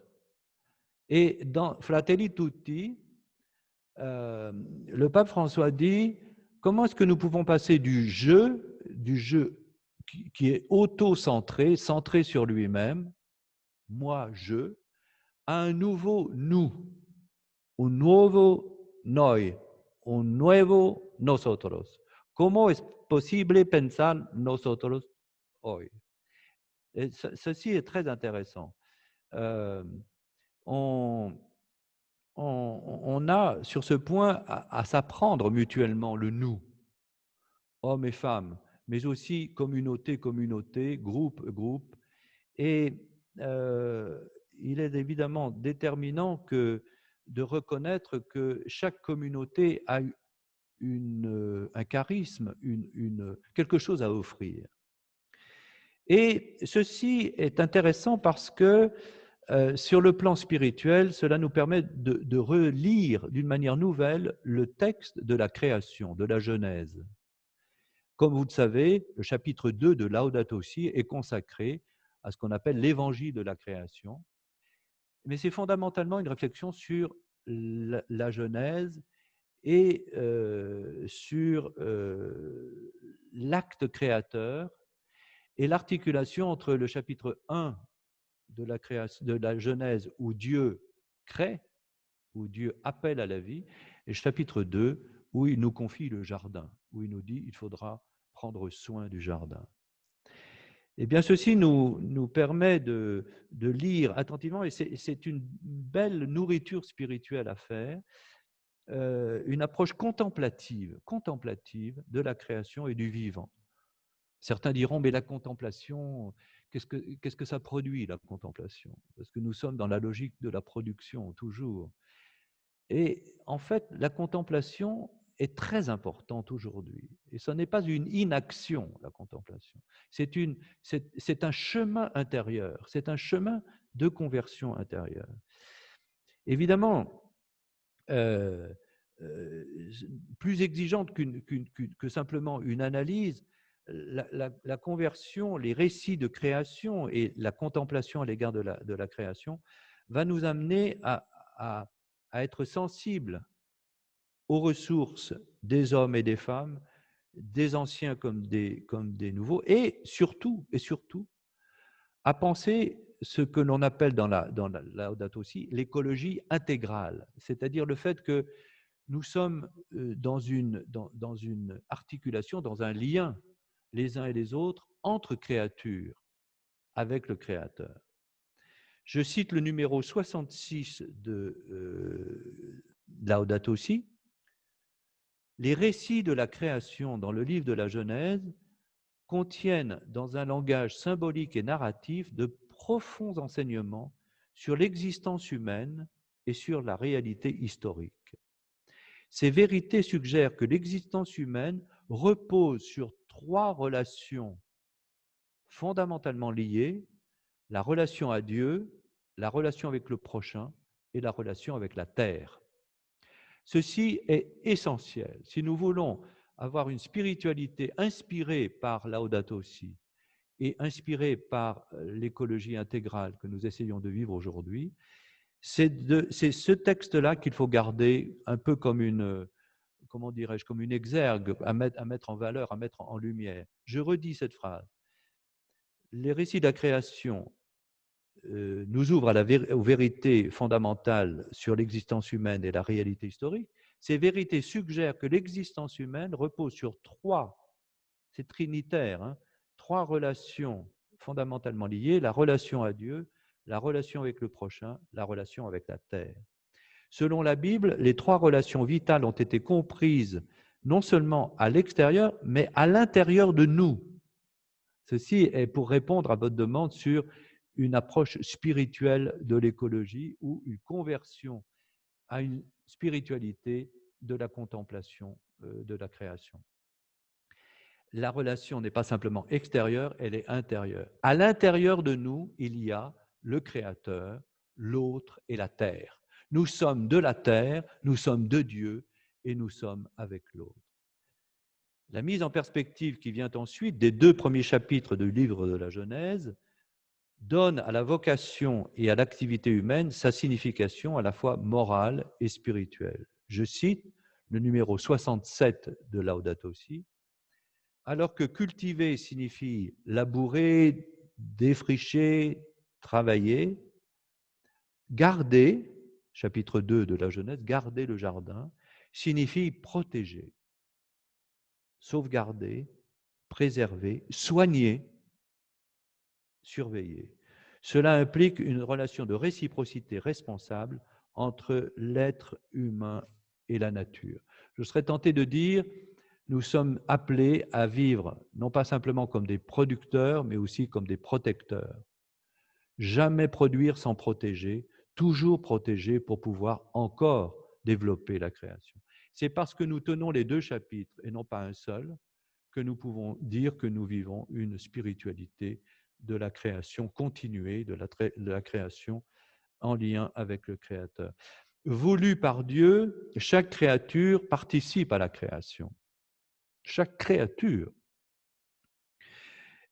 Et dans Fratelli Tutti, le pape François dit, comment est-ce que nous pouvons passer du jeu qui est auto-centré, centré sur lui-même, moi, je, à un nouveau nous, un nuevo noi, un nuevo nosotros. ¿Cómo es posible pensar nosotros hoy? Et ceci est très intéressant. On a sur ce point à s'apprendre mutuellement le nous, hommes et femmes, mais aussi communauté, groupe. Et il est évidemment déterminant de reconnaître que chaque communauté a un charisme, quelque chose à offrir. Et ceci est intéressant parce que sur le plan spirituel, cela nous permet de relire d'une manière nouvelle le texte de la création, de la Genèse. Comme vous le savez, le chapitre 2 de Laudato Si est consacré à ce qu'on appelle l'évangile de la création. Mais c'est fondamentalement une réflexion sur la Genèse et sur l'acte créateur et l'articulation entre le chapitre 1 de la Genèse où Dieu crée, où Dieu appelle à la vie, et chapitre 2 où il nous confie le jardin, où il nous dit il faudra prendre soin du jardin. Eh bien, ceci nous permet de lire attentivement, et c'est une belle nourriture spirituelle à faire, une approche contemplative de la création et du vivant. Certains diront, mais la contemplation, qu'est-ce que ça produit, la contemplation? Parce que nous sommes dans la logique de la production, toujours. Et en fait, la contemplation est très importante aujourd'hui. Et ce n'est pas une inaction, la contemplation. C'est un chemin intérieur, c'est un chemin de conversion intérieure. Évidemment, plus exigeante que simplement une analyse, la conversion, les récits de création et la contemplation à l'égard de la création va nous amener à être sensibles aux ressources des hommes et des femmes, des anciens comme des nouveaux, et surtout, à penser ce que l'on appelle dans la Laudato Si l'écologie intégrale, c'est-à-dire le fait que nous sommes dans une articulation, dans un lien les uns et les autres entre créatures avec le Créateur. Je cite le numéro 66 de Laudato Si. Les récits de la création dans le livre de la Genèse contiennent, dans un langage symbolique et narratif, de profonds enseignements sur l'existence humaine et sur la réalité historique. Ces vérités suggèrent que l'existence humaine repose sur 3 relations fondamentalement liées: la relation à Dieu, la relation avec le prochain et la relation avec la terre. Ceci est essentiel. Si nous voulons avoir une spiritualité inspirée par Laudato Si et inspirée par l'écologie intégrale que nous essayons de vivre aujourd'hui, c'est ce texte-là qu'il faut garder un peu comme une, comment dirais-je, comme une exergue à mettre en valeur, à mettre en lumière. Je redis cette phrase. Les récits de la création nous ouvrent aux vérités fondamentales sur l'existence humaine et la réalité historique. Ces vérités suggèrent que l'existence humaine repose sur 3, c'est trinitaire, hein, 3 relations fondamentalement liées: la relation à Dieu, la relation avec le prochain, la relation avec la terre. Selon la Bible, les 3 relations vitales ont été comprises non seulement à l'extérieur, mais à l'intérieur de nous. Ceci est pour répondre à votre demande sur une approche spirituelle de l'écologie ou une conversion à une spiritualité de la contemplation de la création. La relation n'est pas simplement extérieure, elle est intérieure. À l'intérieur de nous, il y a le Créateur, l'autre et la terre. Nous sommes de la terre, nous sommes de Dieu et nous sommes avec l'autre. La mise en perspective qui vient ensuite des 2 premiers chapitres du livre de la Genèse donne à la vocation et à l'activité humaine sa signification à la fois morale et spirituelle. Je cite le numéro 67 de Laudato Si. Alors que cultiver signifie labourer, défricher, travailler, garder, chapitre 2 de la Genèse, garder le jardin, signifie protéger, sauvegarder, préserver, soigner, surveiller. Cela implique une relation de réciprocité responsable entre l'être humain et la nature. Je serais tenté de dire, nous sommes appelés à vivre non pas simplement comme des producteurs, mais aussi comme des protecteurs. Jamais produire sans protéger, toujours protéger pour pouvoir encore développer la création. C'est parce que nous tenons les 2 chapitres et non pas un seul que nous pouvons dire que nous vivons une spiritualité de la création continuée, de la création en lien avec le Créateur. Voulu par Dieu, chaque créature participe à la création. Chaque créature.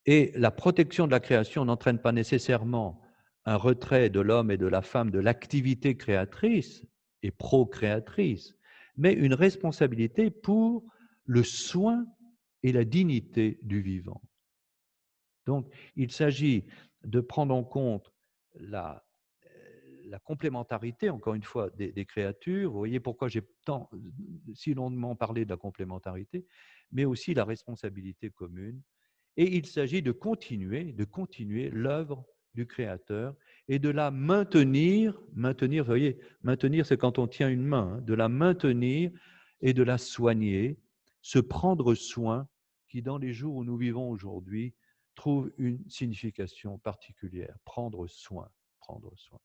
Et la protection de la création n'entraîne pas nécessairement un retrait de l'homme et de la femme de l'activité créatrice et procréatrice, mais une responsabilité pour le soin et la dignité du vivant. Donc, il s'agit de prendre en compte la complémentarité, encore une fois, des créatures. Vous voyez pourquoi j'ai si longuement parlé de la complémentarité, mais aussi la responsabilité commune. Et il s'agit de continuer l'œuvre du Créateur et de la maintenir, vous voyez, maintenir, c'est quand on tient une main, hein, de la maintenir et de la soigner, se prendre soin, qui dans les jours où nous vivons aujourd'hui, trouve une signification particulière, prendre soin, prendre soin.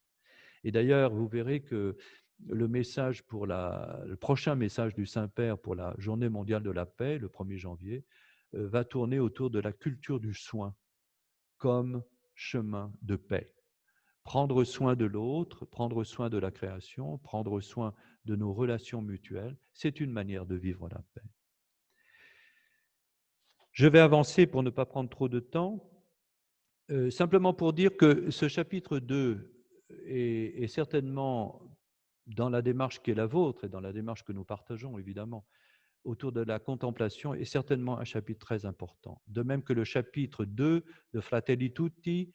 Et d'ailleurs, vous verrez que le prochain message du Saint-Père pour la Journée mondiale de la paix, le 1er janvier, va tourner autour de la culture du soin comme chemin de paix. Prendre soin de l'autre, prendre soin de la création, prendre soin de nos relations mutuelles, c'est une manière de vivre la paix. Je vais avancer pour ne pas prendre trop de temps, simplement pour dire que ce chapitre 2 est certainement dans la démarche qui est la vôtre et dans la démarche que nous partageons évidemment, autour de la contemplation est certainement un chapitre très important. De même que le chapitre 2 de Fratelli Tutti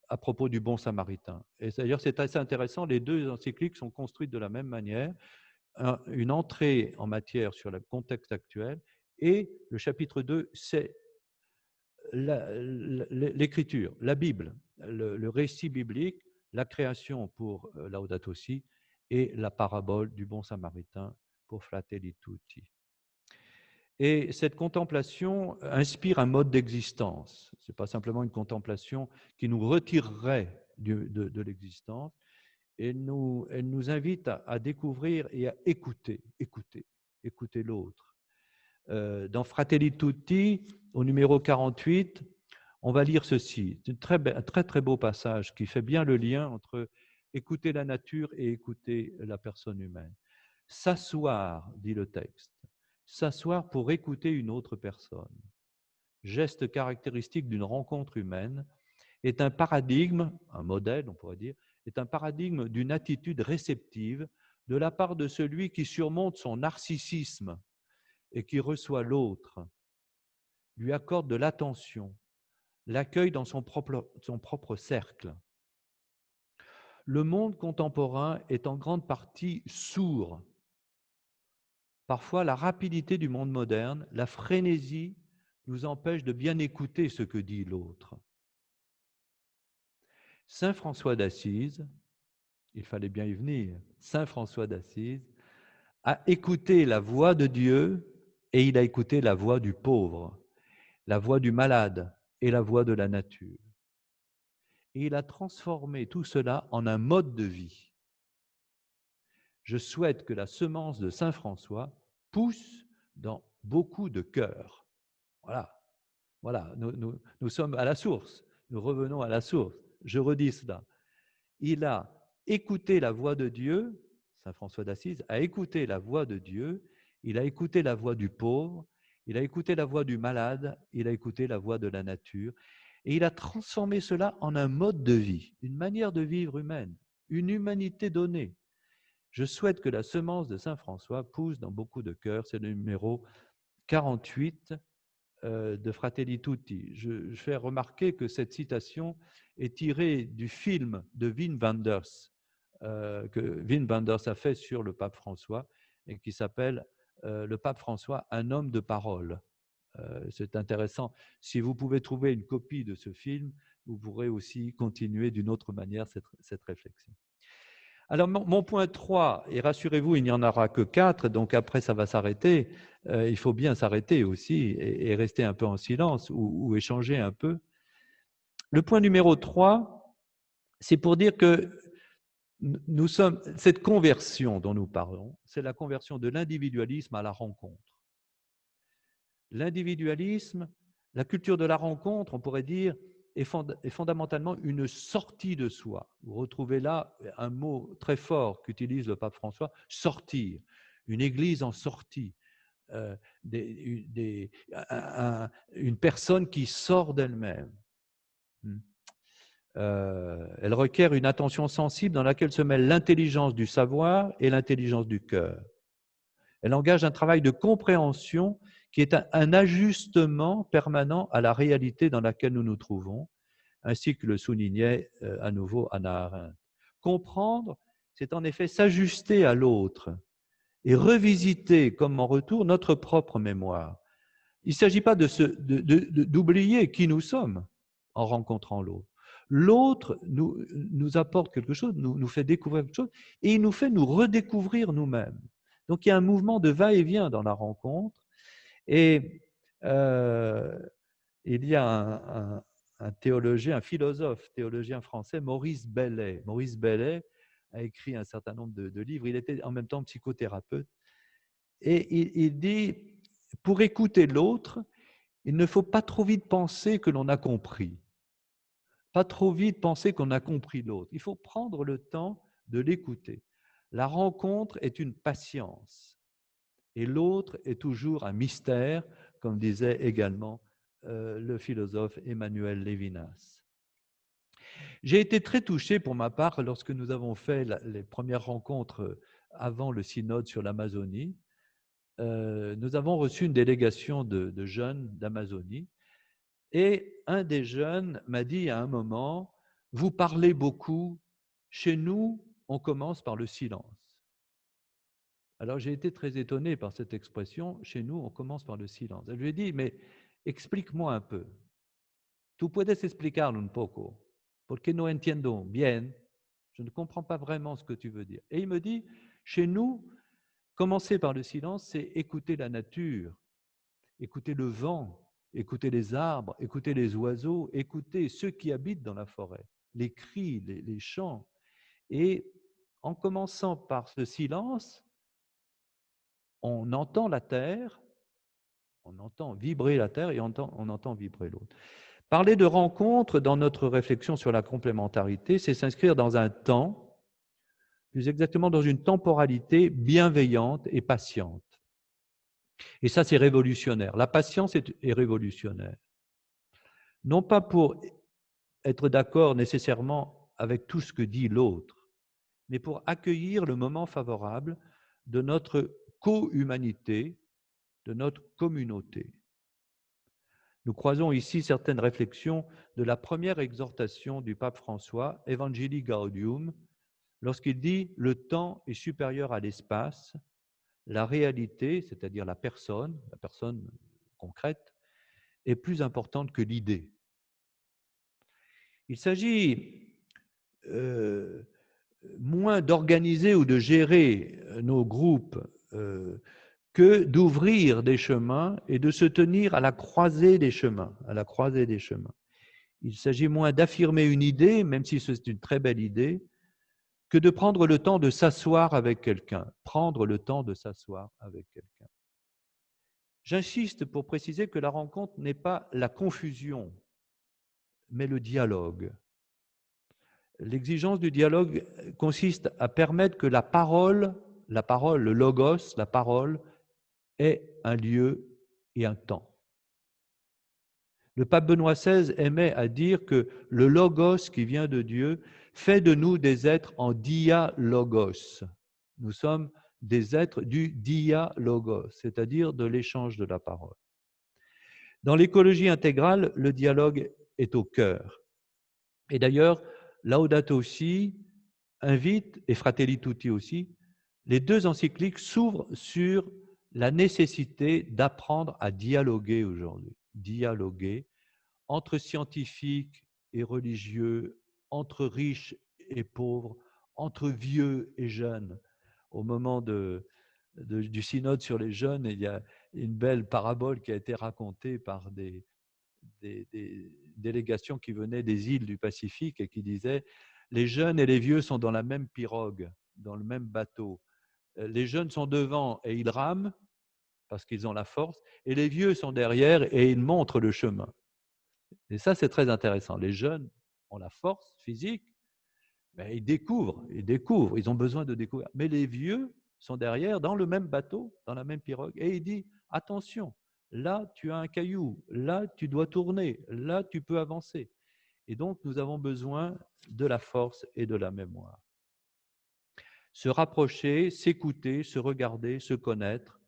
à propos du bon samaritain. Et d'ailleurs, c'est assez intéressant, les deux encycliques sont construites de la même manière, une entrée en matière sur le contexte actuel, et le chapitre 2, c'est l'écriture, la Bible, le récit biblique, la création pour Laudato Si, et la parabole du bon samaritain pour Fratelli Tutti. Et cette contemplation inspire un mode d'existence. Ce n'est pas simplement une contemplation qui nous retirerait de l'existence. Elle nous invite à découvrir et à écouter l'autre. Dans Fratelli Tutti, au numéro 48, on va lire ceci. C'est un très beau passage qui fait bien le lien entre écouter la nature et écouter la personne humaine. S'asseoir, dit le texte. S'asseoir pour écouter une autre personne, geste caractéristique d'une rencontre humaine, est un paradigme, un modèle on pourrait dire, est un paradigme d'une attitude réceptive de la part de celui qui surmonte son narcissisme et qui reçoit l'autre, lui accorde de l'attention, l'accueille dans son propre cercle. Le monde contemporain est en grande partie sourd. Parfois, la rapidité du monde moderne, la frénésie, nous empêche de bien écouter ce que dit l'autre. Saint François d'Assise, il fallait bien y venir, Saint François d'Assise a écouté la voix de Dieu et il a écouté la voix du pauvre, la voix du malade et la voix de la nature. Et il a transformé tout cela en un mode de vie. Je souhaite que la semence de Saint François pousse dans beaucoup de cœurs. Voilà, nous sommes à la source, nous revenons à la source. Je redis cela. Il a écouté la voix de Dieu, Saint François d'Assise a écouté la voix de Dieu, il a écouté la voix du pauvre, il a écouté la voix du malade, il a écouté la voix de la nature, et il a transformé cela en un mode de vie, une manière de vivre humaine, une humanité donnée. Je souhaite que la semence de Saint François pousse dans beaucoup de cœurs. C'est le numéro 48 de Fratelli Tutti. Je fais remarquer que cette citation est tirée du film de Wim Wenders, que Wim Wenders a fait sur le pape François et qui s'appelle Le pape François, un homme de parole. C'est intéressant. Si vous pouvez trouver une copie de ce film, vous pourrez aussi continuer d'une autre manière cette réflexion. Alors, mon point 3, et rassurez-vous, il n'y en aura que 4, donc après ça va s'arrêter. Il faut bien s'arrêter aussi et rester un peu en silence ou échanger un peu. Le point numéro 3, c'est pour dire que cette conversion dont nous parlons, c'est la conversion de l'individualisme à la rencontre. L'individualisme, la culture de la rencontre, on pourrait dire, est fondamentalement une sortie de soi. Vous retrouvez là un mot très fort qu'utilise le pape François, sortir, une église en sortie, une personne qui sort d'elle-même. Elle requiert une attention sensible dans laquelle se mêle l'intelligence du savoir et l'intelligence du cœur. Elle engage un travail de compréhension qui est un ajustement permanent à la réalité dans laquelle nous nous trouvons, ainsi que le soulignait à nouveau Hannah Arendt. Comprendre, c'est en effet s'ajuster à l'autre et revisiter comme en retour notre propre mémoire. Il ne s'agit pas d'oublier qui nous sommes en rencontrant l'autre. L'autre nous apporte quelque chose, nous fait découvrir quelque chose, et il nous fait nous redécouvrir nous-mêmes. Donc il y a un mouvement de va-et-vient dans la rencontre, et il y a un théologien, un philosophe théologien français, Maurice Bellet. Maurice Bellet a écrit un certain nombre de livres, il était en même temps psychothérapeute, et il dit, pour écouter l'autre, il ne faut pas trop vite penser que l'on a compris. Pas trop vite penser qu'on a compris l'autre. Il faut prendre le temps de l'écouter. La rencontre est une patience et l'autre est toujours un mystère, comme disait également le philosophe Emmanuel Lévinas. J'ai été très touché pour ma part lorsque nous avons fait les premières rencontres avant le synode sur l'Amazonie. Nous avons reçu une délégation de jeunes d'Amazonie. Et un des jeunes m'a dit à un moment, « Vous parlez beaucoup, chez nous, on commence par le silence. » Alors j'ai été très étonné par cette expression, « Chez nous, on commence par le silence. » Je lui ai dit, « Mais explique-moi un peu. Tu puedes explicarlo un poco, porque no entiendo bien. Je ne comprends pas vraiment ce que tu veux dire. » Et il me dit, « Chez nous, commencer par le silence, c'est écouter la nature, écouter le vent, écouter les arbres, écouter les oiseaux, écouter ceux qui habitent dans la forêt, les cris, les chants. Et en commençant par ce silence, on entend la terre, on entend vibrer la terre et on entend vibrer l'autre. » Parler de rencontre dans notre réflexion sur la complémentarité, c'est s'inscrire dans un temps, plus exactement dans une temporalité bienveillante et patiente. Et ça, c'est révolutionnaire. La patience est révolutionnaire. Non pas pour être d'accord nécessairement avec tout ce que dit l'autre, mais pour accueillir le moment favorable de notre co-humanité, de notre communauté. Nous croisons ici certaines réflexions de la première exhortation du pape François, Evangelii Gaudium, lorsqu'il dit « Le temps est supérieur à l'espace, la réalité, c'est-à-dire la personne concrète, est plus importante que l'idée. » Il s'agit moins d'organiser ou de gérer nos groupes que d'ouvrir des chemins et de se tenir à la croisée des chemins, Il s'agit moins d'affirmer une idée, même si c'est une très belle idée, que de prendre le temps de s'asseoir avec quelqu'un. J'insiste pour préciser que la rencontre n'est pas la confusion, mais le dialogue. L'exigence du dialogue consiste à permettre que la parole, le logos, la parole, ait un lieu et un temps. Le pape Benoît XVI aimait à dire que le logos qui vient de Dieu fait de nous des êtres en dialogos. Nous sommes des êtres du dialogos, c'est-à-dire de l'échange de la parole. Dans l'écologie intégrale, le dialogue est au cœur. Et d'ailleurs, Laudato Si invite, et Fratelli Tutti aussi, les deux encycliques s'ouvrent sur la nécessité d'apprendre à dialoguer aujourd'hui. Dialoguer entre scientifiques et religieux, entre riches et pauvres, entre vieux et jeunes. Au moment du synode sur les jeunes, il y a une belle parabole qui a été racontée par des délégations qui venaient des îles du Pacifique et qui disaient « Les jeunes et les vieux sont dans la même pirogue, dans le même bateau. Les jeunes sont devant et ils rament parce qu'ils ont la force, et les vieux sont derrière et ils montrent le chemin. » Et ça, c'est très intéressant. Les jeunes ont la force physique, mais ils découvrent, ils ont besoin de découvrir. Mais les vieux sont derrière, dans le même bateau, dans la même pirogue, et il dit « Attention, là, tu as un caillou, là, tu dois tourner, là, tu peux avancer. » Et donc, nous avons besoin de la force et de la mémoire. Se rapprocher, s'écouter, se regarder, se connaître,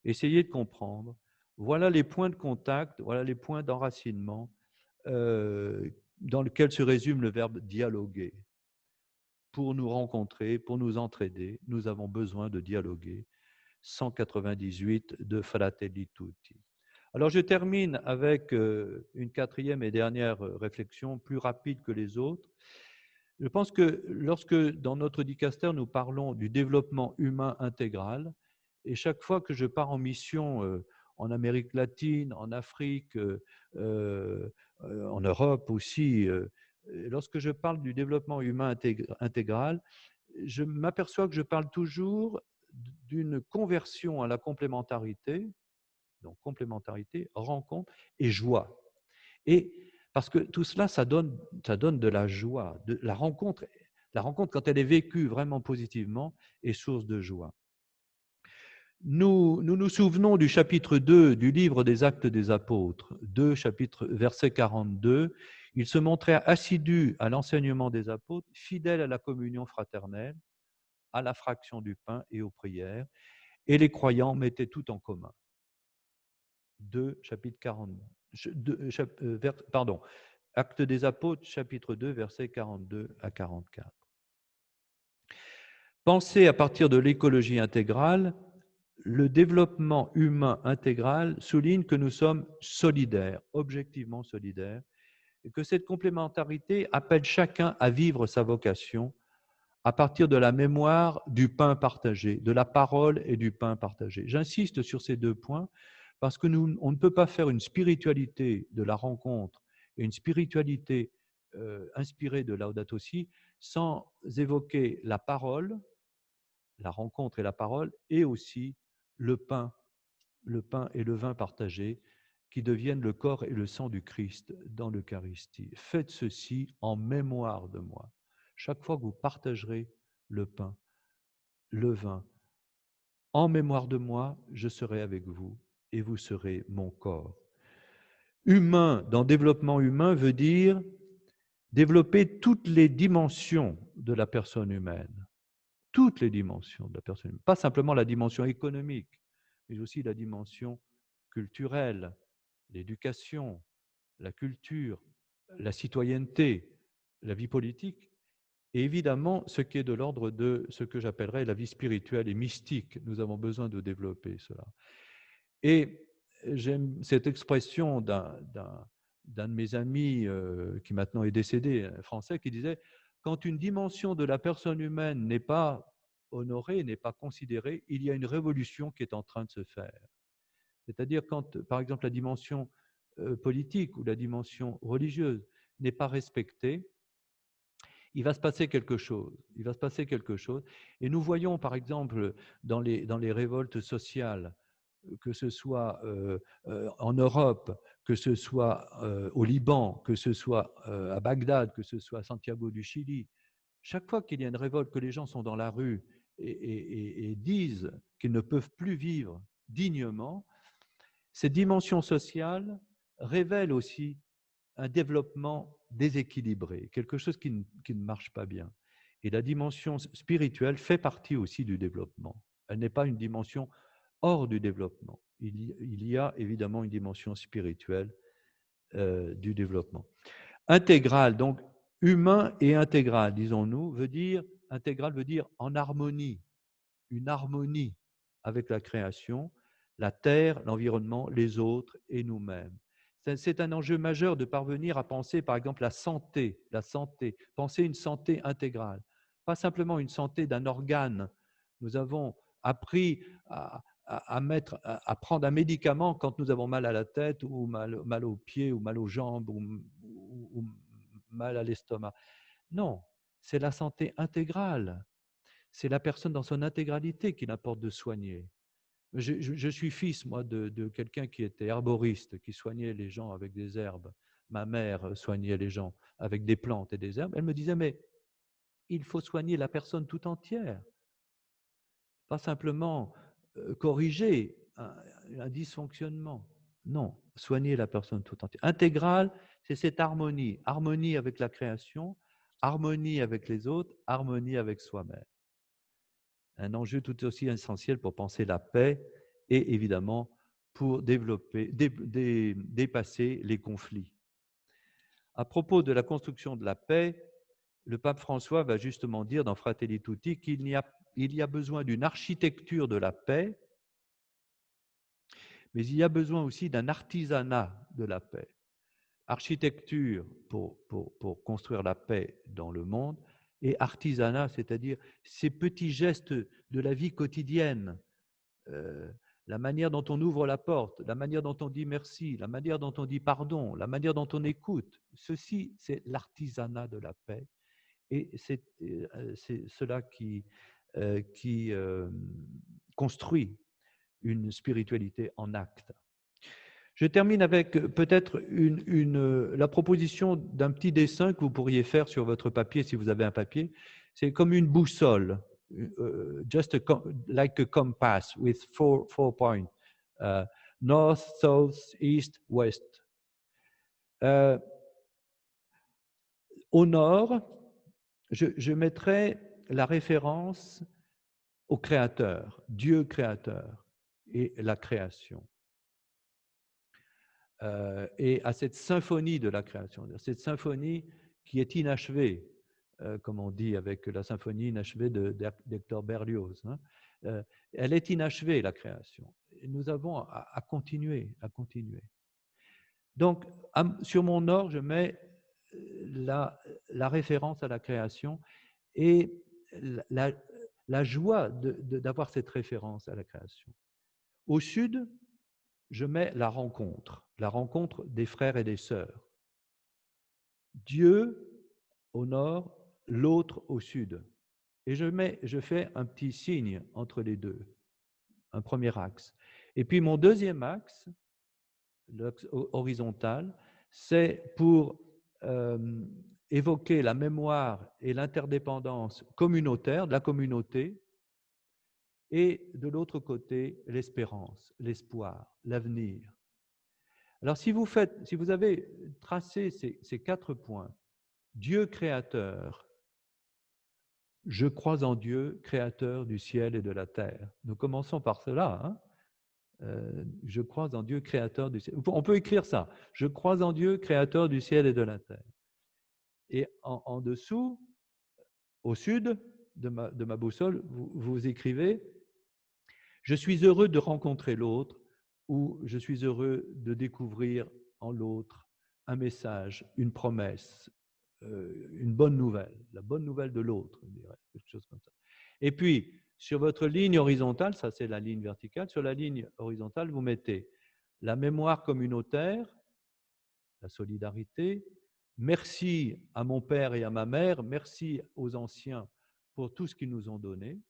essayer de comprendre, Voilà les points de contact, voilà les points d'enracinement dans lesquels se résume le verbe dialoguer. Pour nous rencontrer, pour nous entraider, nous avons besoin de dialoguer. 198 de Fratelli Tutti. Alors je termine avec une quatrième et dernière réflexion, plus rapide que les autres. Je pense que lorsque dans notre dicaster nous parlons du développement humain intégral, et chaque fois que je pars en mission en Amérique latine, en Afrique, en Europe aussi, lorsque je parle du développement humain intégral, je m'aperçois que je parle toujours d'une conversion à la complémentarité, donc complémentarité, rencontre et joie. Et parce que tout cela, ça donne de la joie. La rencontre, quand elle est vécue vraiment positivement, est source de joie. Nous souvenons du chapitre 2 du livre des Actes des Apôtres, 2 chapitre verset 42. Ils se montrèrent assidus à l'enseignement des apôtres, fidèles à la communion fraternelle, à la fraction du pain et aux prières, et les croyants mettaient tout en commun. 2 chapitre 42, pardon, Actes des Apôtres, chapitre 2, versets 42 à 44. Pensez à partir de l'écologie intégrale, le développement humain intégral souligne que nous sommes solidaires, objectivement solidaires, et que cette complémentarité appelle chacun à vivre sa vocation à partir de la mémoire du pain partagé, de la parole et du pain partagé. J'insiste sur ces deux points parce que on ne peut pas faire une spiritualité de la rencontre et une spiritualité inspirée de Laudato Si sans évoquer la parole, la rencontre et la parole, et aussi le pain et le vin partagé qui deviennent le corps et le sang du Christ dans l'Eucharistie. Faites ceci en mémoire de moi. Chaque fois que vous partagerez le pain, le vin, en mémoire de moi, je serai avec vous et vous serez mon corps. Humain, dans développement humain, veut dire développer toutes les dimensions de la personne humaine. Toutes les dimensions de la personne humaine. Pas simplement la dimension économique, mais aussi la dimension culturelle, l'éducation, la culture, la citoyenneté, la vie politique, et évidemment ce qui est de l'ordre de ce que j'appellerais la vie spirituelle et mystique. Nous avons besoin de développer cela. Et j'aime cette expression d'un de mes amis qui maintenant est décédé, un Français, qui disait « Quand une dimension de la personne humaine n'est pas honorée, n'est pas considérée, il y a une révolution qui est en train de se faire. » C'est-à-dire quand, par exemple, la dimension politique ou la dimension religieuse n'est pas respectée, il va se passer quelque chose. Il va se passer quelque chose. Et nous voyons, par exemple, dans les révoltes sociales, que ce soit en Europe, que ce soit au Liban, que ce soit à Bagdad, que ce soit à Santiago du Chili, chaque fois qu'il y a une révolte, que les gens sont dans la rue et disent qu'ils ne peuvent plus vivre dignement, cette dimension sociale révèle aussi un développement déséquilibré, quelque chose qui ne marche pas bien. Et la dimension spirituelle fait partie aussi du développement. Elle n'est pas une dimension hors du développement. Il y a évidemment une dimension spirituelle du développement. Intégral, donc humain et intégral, disons-nous, intégral veut dire en harmonie, une harmonie avec la création, la terre, l'environnement, les autres et nous-mêmes. C'est un enjeu majeur de parvenir à penser, par exemple, la santé, penser une santé intégrale, pas simplement une santé d'un organe. Nous avons appris à prendre un médicament quand nous avons mal à la tête ou mal aux pieds ou mal aux jambes ou mal à l'estomac. Non, c'est la santé intégrale. C'est la personne dans son intégralité qu'il importe de soigner. Je suis fils, moi, de quelqu'un qui était herboriste, qui soignait les gens avec des herbes. Ma mère soignait les gens avec des plantes et des herbes. Elle me disait, mais il faut soigner la personne tout entière, pas simplement corriger un dysfonctionnement. Non, soigner la personne tout entière. Intégral, c'est cette harmonie. Harmonie avec la création, harmonie avec les autres, harmonie avec soi-même. Un enjeu tout aussi essentiel pour penser la paix et évidemment pour dépasser les conflits. À propos de la construction de la paix, le pape François va justement dire dans Fratelli Tutti qu'il y a besoin d'une architecture de la paix, mais il y a besoin aussi d'un artisanat de la paix. Architecture pour construire la paix dans le monde, et artisanat, c'est-à-dire ces petits gestes de la vie quotidienne, la manière dont on ouvre la porte, la manière dont on dit merci, la manière dont on dit pardon, la manière dont on écoute. Ceci, c'est l'artisanat de la paix. Et c'est cela qui construit une spiritualité en acte. Je termine avec peut-être la proposition d'un petit dessin que vous pourriez faire sur votre papier si vous avez un papier. C'est comme une boussole, just like a compass with four points, north, south, east, west. Au nord, je mettrai la référence au Créateur, Dieu créateur et la création. Et à cette symphonie de la création, cette symphonie qui est inachevée, comme on dit avec la symphonie inachevée d'Hector Berlioz. Hein. Elle est inachevée, la création. Et nous avons à continuer, à continuer. Donc, sur mon or, je mets la référence à la création et la joie d'avoir cette référence à la création. Au sud, je mets la rencontre des frères et des sœurs. Dieu au nord, l'autre au sud. Et je fais un petit signe entre les deux, un premier axe. Et puis mon deuxième axe, l'axe horizontal, c'est pour évoquer la mémoire et l'interdépendance communautaire, de la communauté, et de l'autre côté, l'espérance, l'espoir, l'avenir. Alors, si vous avez tracé ces 4 points, Dieu créateur, je crois en Dieu, créateur du ciel et de la terre. Nous commençons par cela. Hein. Je crois en Dieu, créateur du ciel. On peut écrire ça. Je crois en Dieu, créateur du ciel et de la terre. Et en dessous, au sud de ma boussole, vous écrivez « Je suis heureux de rencontrer l'autre » ou « Je suis heureux de découvrir en l'autre un message, une promesse, une bonne nouvelle, la bonne nouvelle de l'autre, je dirais, quelque chose comme ça. » Et puis, sur votre ligne horizontale, ça c'est la ligne verticale, sur la ligne horizontale, vous mettez la mémoire communautaire, la solidarité, merci à mon père et à ma mère, merci aux anciens pour tout ce qu'ils nous ont donné.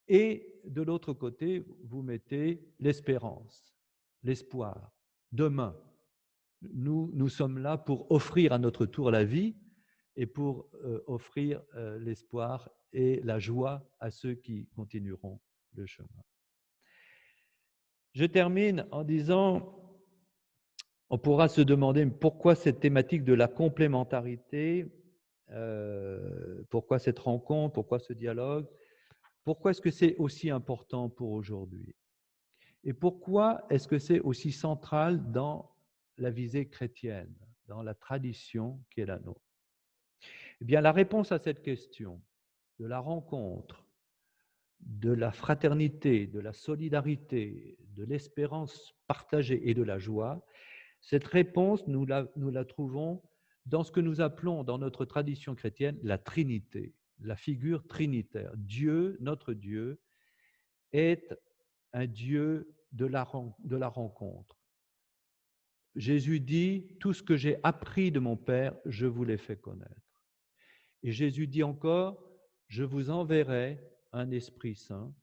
Et de l'autre côté, vous mettez l'espérance, l'espoir. Demain, nous sommes là pour offrir à notre tour la vie et pour offrir l'espoir et la joie à ceux qui continueront le chemin. Je termine en disant, on pourra se demander pourquoi cette thématique de la complémentarité, pourquoi cette rencontre, pourquoi ce dialogue, pourquoi est-ce que c'est aussi important pour aujourd'hui? Et pourquoi est-ce que c'est aussi central dans la visée chrétienne, dans la tradition qui est la nôtre? Eh bien, la réponse à cette question de la rencontre, de la fraternité, de la solidarité, de l'espérance partagée et de la joie, cette réponse, nous la trouvons dans ce que nous appelons dans notre tradition chrétienne la Trinité, la figure trinitaire. Dieu, notre Dieu, est un Dieu de la rencontre. Jésus dit, tout ce que j'ai appris de mon Père, je vous l'ai fait connaître. Et Jésus dit encore, je vous enverrai un Esprit Saint,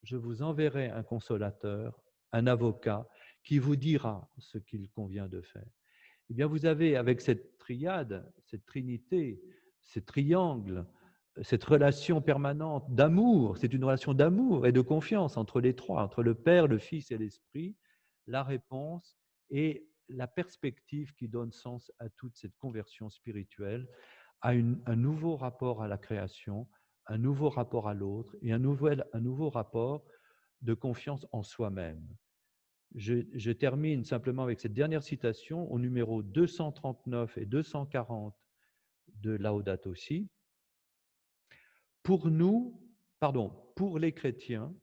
je vous enverrai un consolateur, un avocat, qui vous dira ce qu'il convient de faire. Eh bien, vous avez avec cette triade, cette trinité, ces triangles, cette relation permanente d'amour, c'est une relation d'amour et de confiance entre les trois, entre le Père, le Fils et l'Esprit, la réponse et la perspective qui donne sens à toute cette conversion spirituelle, à un nouveau rapport à la création, un nouveau rapport à l'autre et un nouveau rapport de confiance en soi-même. Je termine simplement avec cette dernière citation au numéro 239 et 240 de Laudato Si. Pour les chrétiens,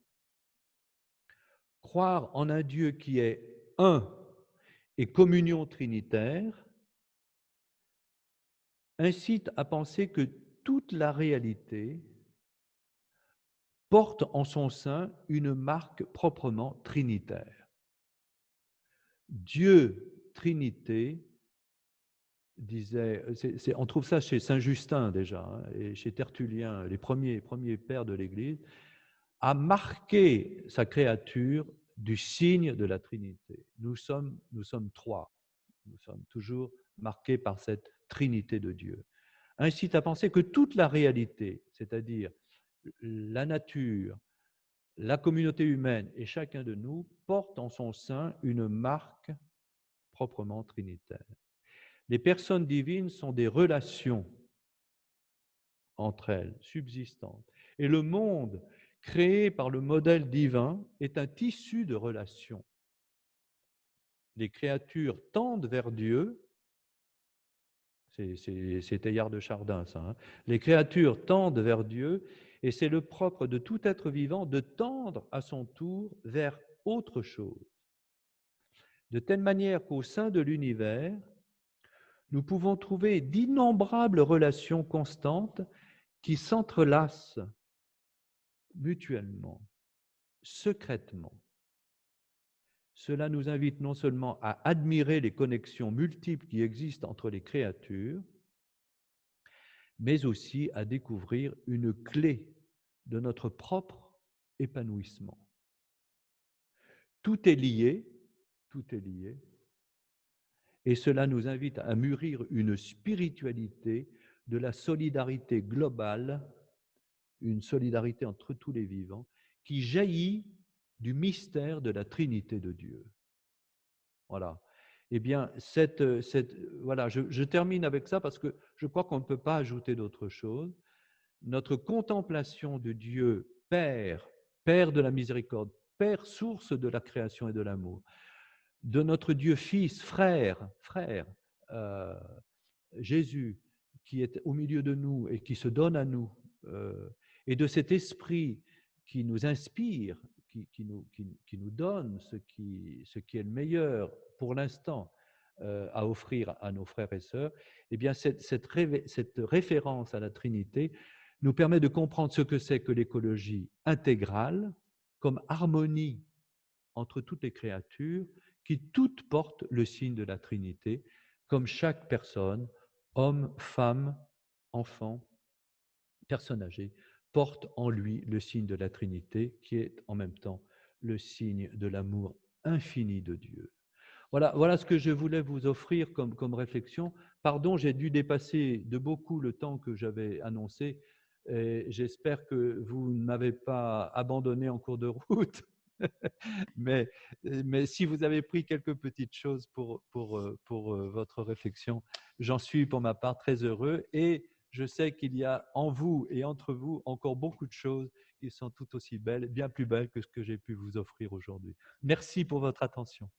croire en un Dieu qui est un et communion trinitaire incite à penser que toute la réalité porte en son sein une marque proprement trinitaire. Dieu, Trinité, disait, on trouve ça chez Saint Justin déjà, hein, et chez Tertullien, les premiers pères de l'Église, a marqué sa créature du signe de la Trinité. Nous sommes trois. Nous sommes toujours marqués par cette Trinité de Dieu. Incite à penser que toute la réalité, c'est-à-dire la nature, la communauté humaine et chacun de nous, porte en son sein une marque proprement trinitaire. Les personnes divines sont des relations entre elles, subsistantes. Et le monde créé par le modèle divin est un tissu de relations. Les créatures tendent vers Dieu. C'est Teilhard de Chardin, ça. Hein. Les créatures tendent vers Dieu et c'est le propre de tout être vivant de tendre à son tour vers autre chose. De telle manière qu'au sein de l'univers, nous pouvons trouver d'innombrables relations constantes qui s'entrelacent mutuellement, secrètement. Cela nous invite non seulement à admirer les connexions multiples qui existent entre les créatures, mais aussi à découvrir une clé de notre propre épanouissement. Tout est lié, et cela nous invite à mûrir une spiritualité de la solidarité globale, une solidarité entre tous les vivants, qui jaillit du mystère de la Trinité de Dieu. Voilà. Eh bien, voilà, je termine avec ça parce que je crois qu'on ne peut pas ajouter d'autre chose. Notre contemplation de Dieu, Père, Père de la miséricorde, Père, source de la création et de l'amour, de notre Dieu Fils, Frère, Jésus, qui est au milieu de nous et qui se donne à nous, et de cet esprit qui nous inspire, qui nous donne ce qui est le meilleur pour l'instant à offrir à nos frères et sœurs, eh bien cette référence à la Trinité nous permet de comprendre ce que c'est que l'écologie intégrale comme harmonie entre toutes les créatures qui toutes portent le signe de la Trinité, comme chaque personne, homme, femme, enfant, personne âgée, porte en lui le signe de la Trinité, qui est en même temps le signe de l'amour infini de Dieu. Voilà ce que je voulais vous offrir comme réflexion. Pardon, j'ai dû dépasser de beaucoup le temps que j'avais annoncé. J'espère que vous ne m'avez pas abandonné en cours de route. mais si vous avez pris quelques petites choses pour votre réflexion, j'en suis pour ma part très heureux et je sais qu'il y a en vous et entre vous encore beaucoup de choses qui sont tout aussi belles, bien plus belles que ce que j'ai pu vous offrir aujourd'hui. Merci pour votre attention.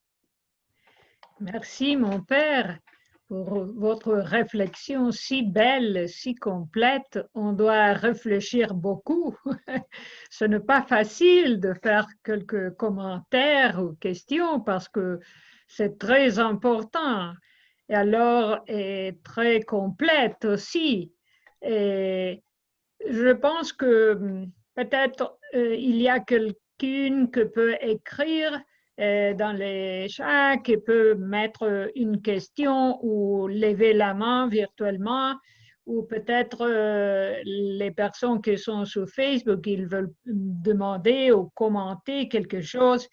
Merci, mon père, pour votre réflexion si belle, si complète. On doit réfléchir beaucoup. Ce n'est pas facile de faire quelques commentaires ou questions parce que c'est très important et alors est très complète aussi. Et je pense que peut-être il y a quelqu'une qui peut écrire dans les chats, qui peut mettre une question ou lever la main virtuellement, ou peut-être les personnes qui sont sur Facebook, ils veulent demander ou commenter quelque chose.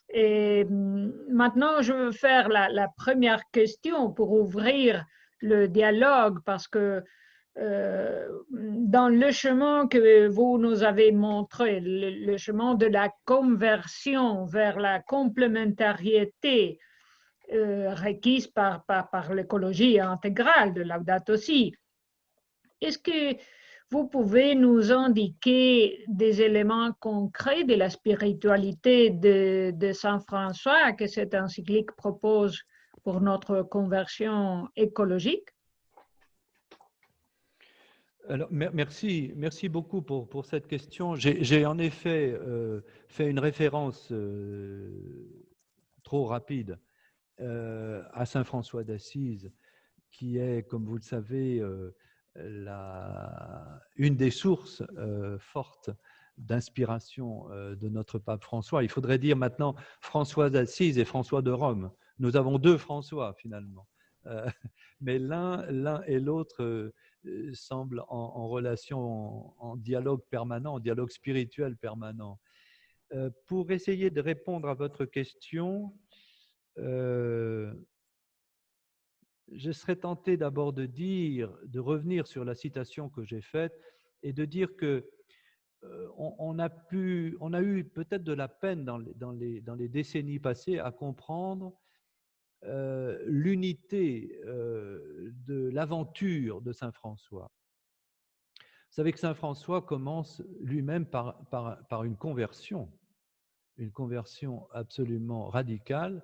Et maintenant, je veux faire la première question pour ouvrir le dialogue parce que dans le chemin que vous nous avez montré, le chemin de la conversion vers la complémentarité requise par l'écologie intégrale de Laudato Si. Est-ce que vous pouvez nous indiquer des éléments concrets de la spiritualité de Saint François que cette encyclique propose pour notre conversion écologique? Alors, merci beaucoup pour cette question. J'ai en effet fait une référence trop rapide à Saint François d'Assise, qui est, comme vous le savez, une des sources fortes d'inspiration de notre pape François. Il faudrait dire maintenant François d'Assise et François de Rome. Nous avons deux François finalement, mais l'un et l'autre semblent en relation, en dialogue permanent, en dialogue spirituel permanent. Pour essayer de répondre à votre question, je serais tenté d'abord de revenir sur la citation que j'ai faite et de dire que on a eu peut-être de la peine dans les décennies passées à comprendre l'unité de l'aventure de Saint François. Vous savez que Saint François commence lui-même par une conversion absolument radicale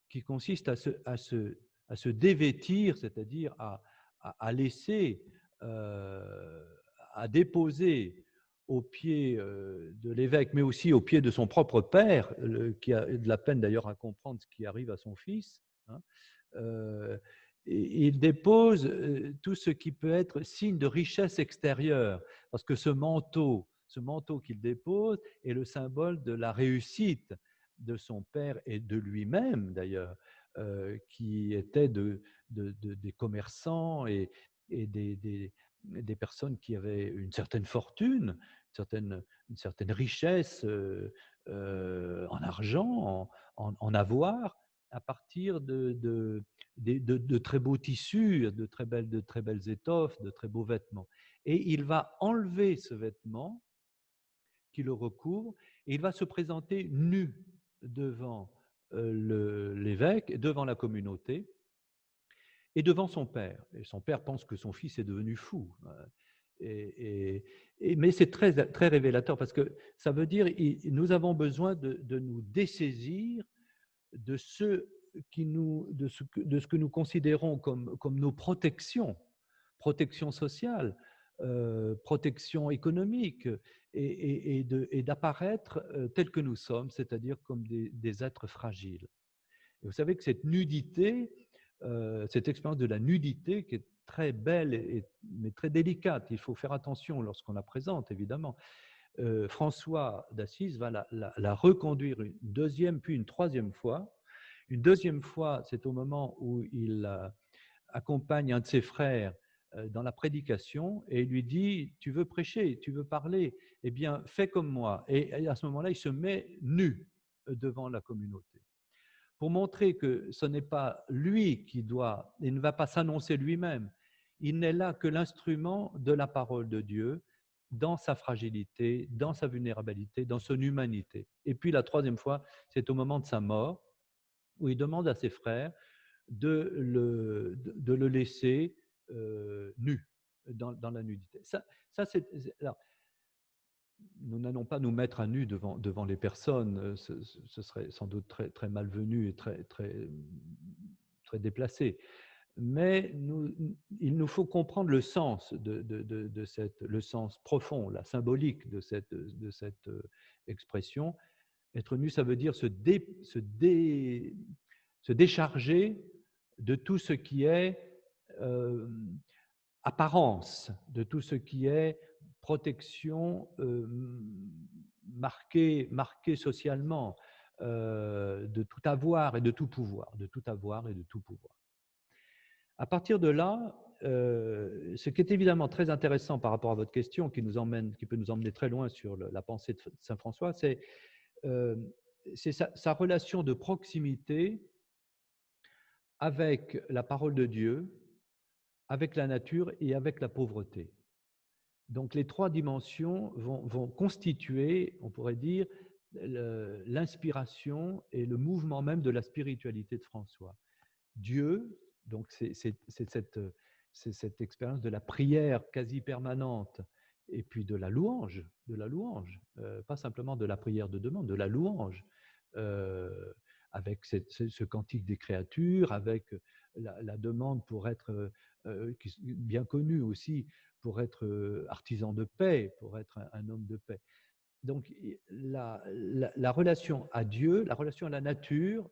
qui consiste à se dévêtir, c'est-à-dire à laisser, à déposer aux pieds de l'évêque, mais aussi aux pieds de son propre père, qui a de la peine d'ailleurs à comprendre ce qui arrive à son fils. Hein, et il dépose tout ce qui peut être signe de richesse extérieure, parce que ce manteau qu'il dépose est le symbole de la réussite de son père et de lui-même d'ailleurs, qui étaient des commerçants et des personnes qui avaient une certaine fortune, une certaine richesse en argent, en avoir, à partir de très beaux tissus, de très belles étoffes, de très beaux vêtements. Et il va enlever ce vêtement qui le recouvre et il va se présenter nu devant l'évêque, devant la communauté et devant son père. Et son père pense que son fils est devenu fou. Mais c'est très, très révélateur parce que ça veut dire que nous avons besoin de nous dessaisir de ce que nous considérons comme nos protections sociales, protection économique, et d'apparaître tels que nous sommes, c'est-à-dire comme des êtres fragiles. Et vous savez que cette nudité, cette expérience de la nudité qui est très belle mais très délicate, il faut faire attention lorsqu'on la présente, évidemment. François d'Assise va la reconduire une deuxième puis une troisième fois. Une deuxième fois, c'est au moment où il accompagne un de ses frères dans la prédication et il lui dit « Tu veux prêcher, tu veux parler, eh bien fais comme moi ». Et à ce moment-là, il se met nu devant la communauté pour montrer que ce n'est pas lui il ne va pas s'annoncer lui-même, il n'est là que l'instrument de la parole de Dieu dans sa fragilité, dans sa vulnérabilité, dans son humanité. Et puis la troisième fois, c'est au moment de sa mort, où il demande à ses frères de le laisser nu, dans la nudité. Alors, nous n'allons pas nous mettre à nu devant les personnes, ce serait sans doute très, très malvenu et très, très, très déplacé. Mais il nous faut comprendre le sens le sens profond, la symbolique de cette expression. Être nu, ça veut dire se décharger de tout ce qui est apparence, de tout ce qui est protection marquée socialement, de tout avoir et de tout pouvoir, À partir de là, ce qui est évidemment très intéressant par rapport à votre question, qui peut nous emmener très loin sur la pensée de Saint François, c'est sa relation de proximité avec la parole de Dieu, avec la nature et avec la pauvreté. Donc les trois dimensions vont constituer, on pourrait dire, l'inspiration et le mouvement même de la spiritualité de François. Dieu, donc c'est cette expérience de la prière quasi permanente et puis de la louange, pas simplement de la prière de demande, de la louange, avec ce cantique des créatures, avec la demande pour être bien connu aussi, pour être artisan de paix, pour être un homme de paix. Donc la relation à Dieu, la relation à la nature,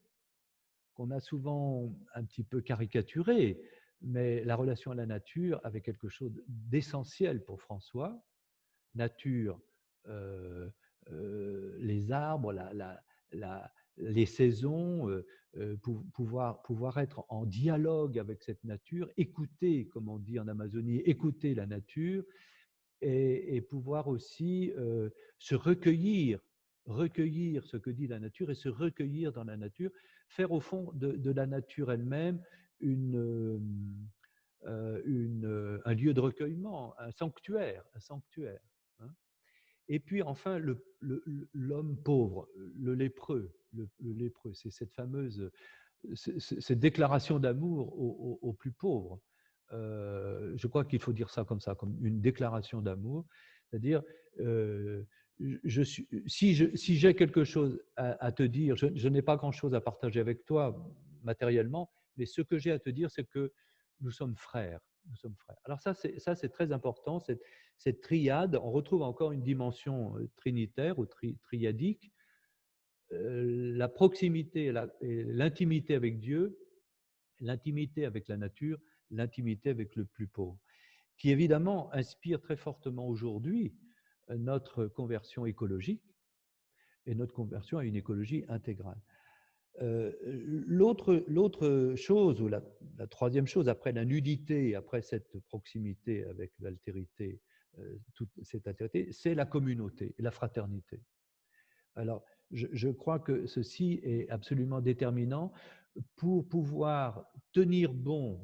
qu'on a souvent un petit peu caricaturée, mais la relation à la nature avait quelque chose d'essentiel pour François. Nature, les arbres, les saisons, pouvoir être en dialogue avec cette nature, écouter, comme on dit en Amazonie, écouter la nature, et pouvoir aussi se recueillir ce que dit la nature et se recueillir dans la nature, faire au fond de la nature elle-même un lieu de recueillement, un sanctuaire. Hein. Et puis enfin, l'homme pauvre, le lépreux, c'est cette fameuse cette déclaration d'amour aux plus pauvres. Je crois qu'il faut dire ça, comme une déclaration d'amour, c'est-à-dire, si j'ai quelque chose à te dire, je n'ai pas grand-chose à partager avec toi matériellement, mais ce que j'ai à te dire, c'est que nous sommes frères. Nous sommes frères. Alors ça, c'est très important, cette triade. On retrouve encore une dimension trinitaire ou triadique, la proximité et l'intimité avec Dieu, l'intimité avec la nature, l'intimité avec le plus pauvre, qui évidemment inspire très fortement aujourd'hui notre conversion écologique et notre conversion à une écologie intégrale. L'autre chose, ou la troisième chose, après la nudité, après cette proximité avec l'altérité, toute cette altérité, c'est la communauté, la fraternité. Alors, je crois que ceci est absolument déterminant pour pouvoir tenir bon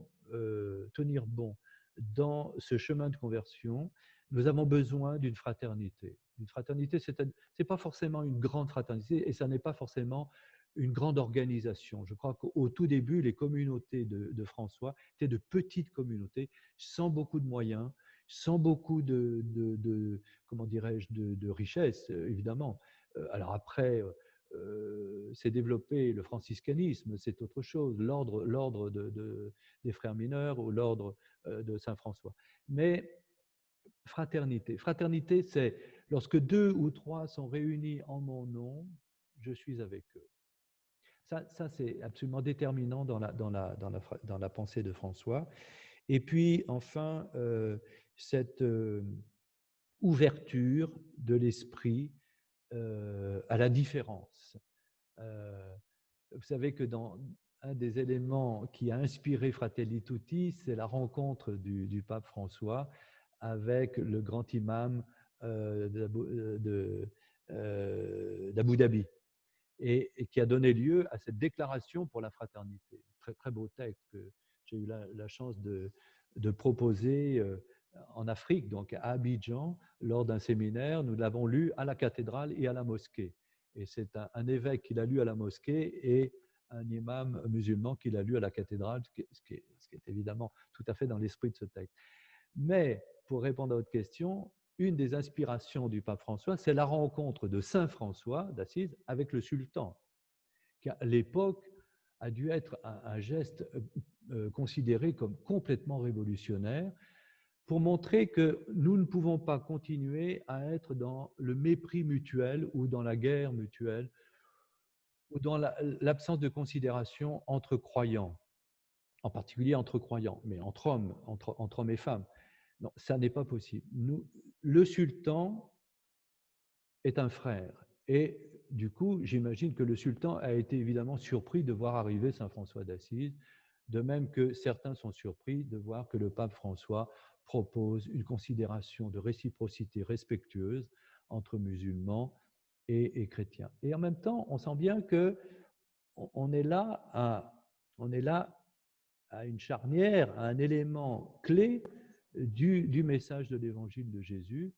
dans ce chemin de conversion. Nous avons besoin d'une fraternité. Une fraternité, c'est pas forcément une grande fraternité et ça n'est pas forcément une grande organisation. Je crois qu'au tout début, les communautés de François étaient de petites communautés, sans beaucoup de moyens, sans beaucoup comment dirais-je, de richesse, évidemment. Alors après, s'est développé le franciscanisme, c'est autre chose, l'ordre des frères mineurs ou l'ordre de Saint-François. Mais fraternité, c'est lorsque 2 ou 3 sont réunis en mon nom, je suis avec eux. Ça c'est absolument déterminant dans la pensée de François. Et puis, enfin, cette ouverture de l'esprit à la différence. Vous savez que dans un des éléments qui a inspiré Fratelli Tutti, c'est la rencontre du pape François avec le grand imam d'Abu Dhabi, et qui a donné lieu à cette déclaration pour la fraternité. Très, très beau texte que j'ai eu la chance de proposer en Afrique, donc à Abidjan, lors d'un séminaire. Nous l'avons lu à la cathédrale et à la mosquée. Et c'est un évêque qui l'a lu à la mosquée et un imam musulman qui l'a lu à la cathédrale, ce qui est évidemment tout à fait dans l'esprit de ce texte. Mais, pour répondre à votre question, une des inspirations du pape François, c'est la rencontre de Saint François d'Assise avec le sultan, qui à l'époque a dû être un geste considéré comme complètement révolutionnaire, pour montrer que nous ne pouvons pas continuer à être dans le mépris mutuel ou dans la guerre mutuelle ou dans l'absence de considération entre croyants, en particulier entre croyants, mais entre hommes et femmes. Non, ça n'est pas possible. Le sultan est un frère. Et du coup, j'imagine que le sultan a été évidemment surpris de voir arriver Saint François d'Assise, de même que certains sont surpris de voir que le pape François propose une considération de réciprocité respectueuse entre musulmans et chrétiens. Et en même temps, on sent bien qu'on est là à une charnière, à un élément clé du message de l'évangile de Jésus,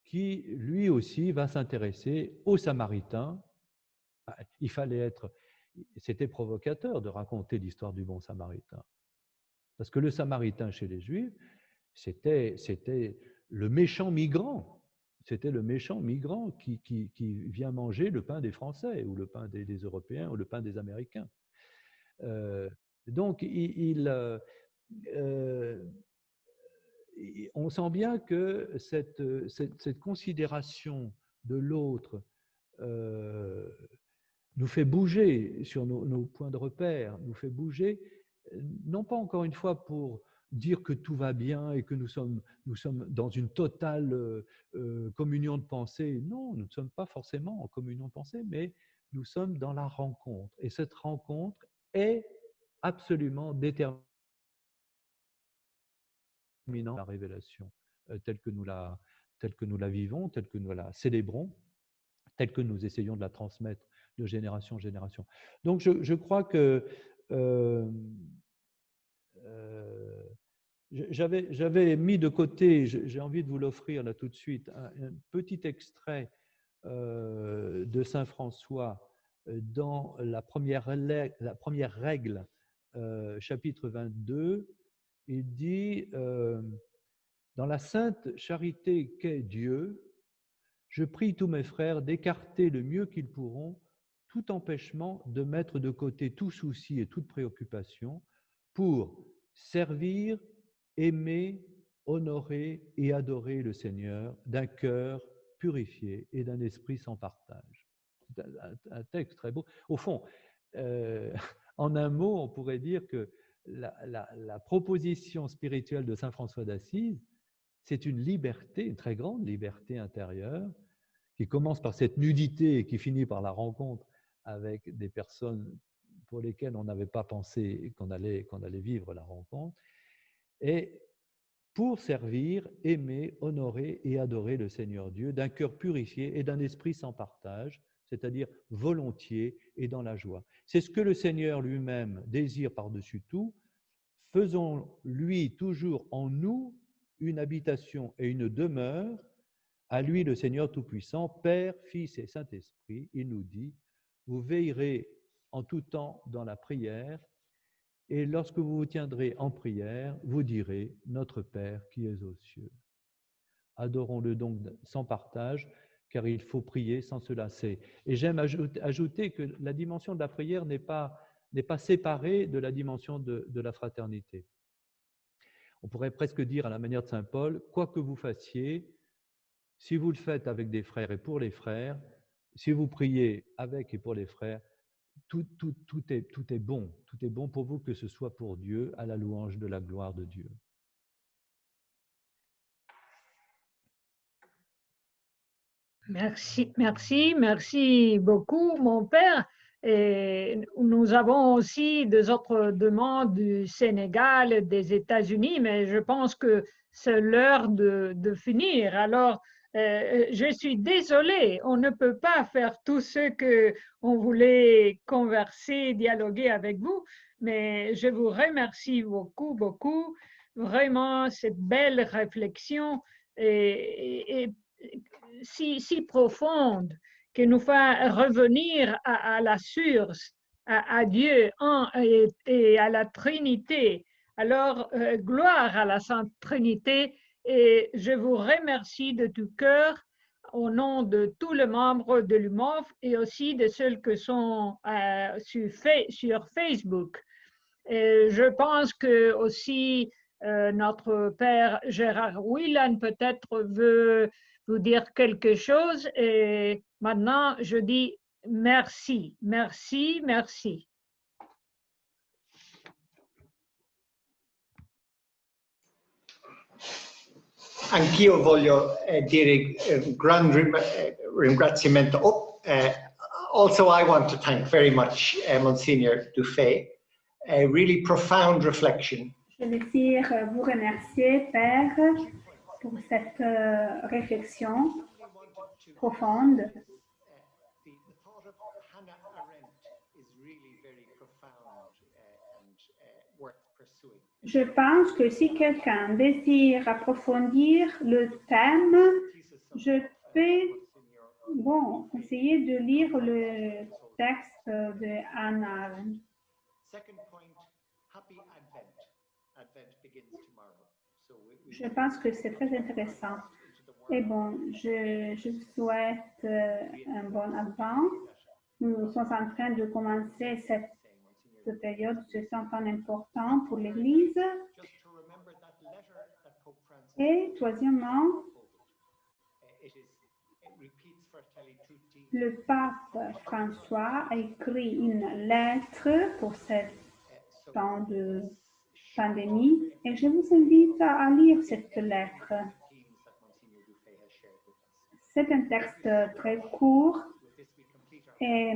qui lui aussi va s'intéresser aux Samaritains. C'était provocateur de raconter l'histoire du bon Samaritain. Parce que le Samaritain chez les Juifs, c'était le méchant migrant. C'était le méchant migrant qui vient manger le pain des Français, ou le pain des Européens, ou le pain des Américains. Donc, on sent bien que cette considération de l'autre nous fait bouger sur nos points de repère, nous fait bouger, non pas encore une fois pour dire que tout va bien et que nous sommes dans une totale communion de pensée. Non, nous ne sommes pas forcément en communion de pensée, mais nous sommes dans la rencontre. Et cette rencontre est absolument déterminante la révélation telle que nous la vivons, telle que nous la célébrons, telle que nous essayons de la transmettre de génération en génération. Donc je crois que j'avais mis de côté, j'ai envie de vous l'offrir là tout de suite, un petit extrait de Saint François dans la première règle, chapitre 22. Il dit dans la sainte charité qu'est Dieu, je prie tous mes frères d'écarter le mieux qu'ils pourront tout empêchement de mettre de côté tout souci et toute préoccupation pour servir, aimer, honorer et adorer le Seigneur d'un cœur purifié et d'un esprit sans partage. C'est un texte très beau. Au fond, en un mot, on pourrait dire que la proposition spirituelle de saint François d'Assise, c'est une liberté, une très grande liberté intérieure, qui commence par cette nudité et qui finit par la rencontre avec des personnes pour lesquelles on n'avait pas pensé qu'on allait vivre la rencontre, et pour servir, aimer, honorer et adorer le Seigneur Dieu d'un cœur purifié et d'un esprit sans partage, c'est-à-dire volontiers et dans la joie. C'est ce que le Seigneur lui-même désire par-dessus tout. Faisons-lui toujours en nous une habitation et une demeure. À lui, le Seigneur Tout-Puissant, Père, Fils et Saint-Esprit, il nous dit, vous veillerez en tout temps dans la prière, et lorsque vous vous tiendrez en prière, vous direz, notre Père qui es aux cieux. Adorons-le donc sans partage, car il faut prier sans se lasser. Et j'aime ajouter que la dimension de la prière n'est pas séparée de la dimension de la fraternité. On pourrait presque dire à la manière de saint Paul, quoi que vous fassiez, si vous le faites avec des frères et pour les frères, si vous priez avec et pour les frères, tout est bon. Tout est bon pour vous, que ce soit pour Dieu, à la louange de la gloire de Dieu. Merci beaucoup, mon père. Et nous avons aussi des autres demandes du Sénégal, des États-Unis, mais je pense que c'est l'heure de finir. Alors, je suis désolée, on ne peut pas faire tout ce qu'on voulait converser, dialoguer avec vous, mais je vous remercie beaucoup. Vraiment, cette belle réflexion et si profonde que nous fait revenir à la source, à Dieu et à la Trinité. Alors, gloire à la Sainte Trinité, et je vous remercie de tout cœur au nom de tous les membres de l'UMOF et aussi de ceux qui sont sur Facebook. Et je pense que aussi notre père Gérard Whelan peut-être veut vous dire quelque chose. Et maintenant, je dis merci. Anch'io voglio dire un grande ringraziamento. Also, I want to thank very much Monsignor Dufay. A really profound reflection. Je désire vous remercier, Père, pour cette réflexion profonde. Je pense que si quelqu'un désire approfondir le thème, je peux essayer de lire le texte de Hannah Arendt. Second point, happy Advent. Advent begins tomorrow. Je pense que c'est très intéressant. Et bon, je souhaite un bon advent. Nous sommes en train de commencer cette période, c'est un temps important pour l'Église. Et troisièmement, le pape François a écrit une lettre pour ce temps de pandémie et je vous invite à lire cette lettre. C'est un texte très court et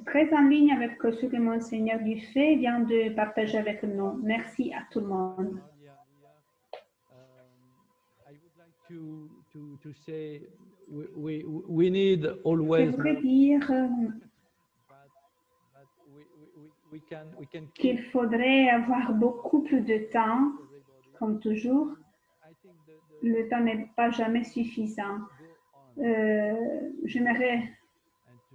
très en ligne avec ce que Monseigneur Dufay vient de partager avec nous. Merci à tout le monde. I would like to say we need Je always voudrais more, dire we can qu'il keep faudrait avoir beaucoup plus de temps, everybody. comme toujours. I think Le temps n'est pas jamais suffisant. go on J'aimerais,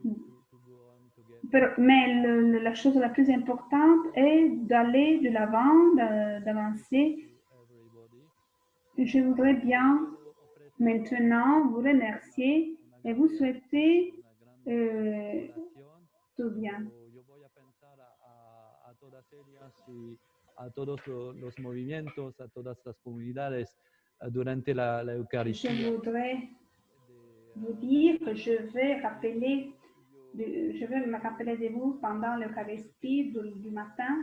and to go on together. mais la chose la plus importante est d'aller de l'avant, d'avancer. Everybody. Je voudrais bien maintenant vous remercier et vous souhaiter tout bien. Yo voy a pensar a todas ellas y a todos los movimientos, a todas las comunidades durante la Je Eucaristía. voudrais vous dire que je vais me rappeler de vous pendant l'Eucharistie du matin.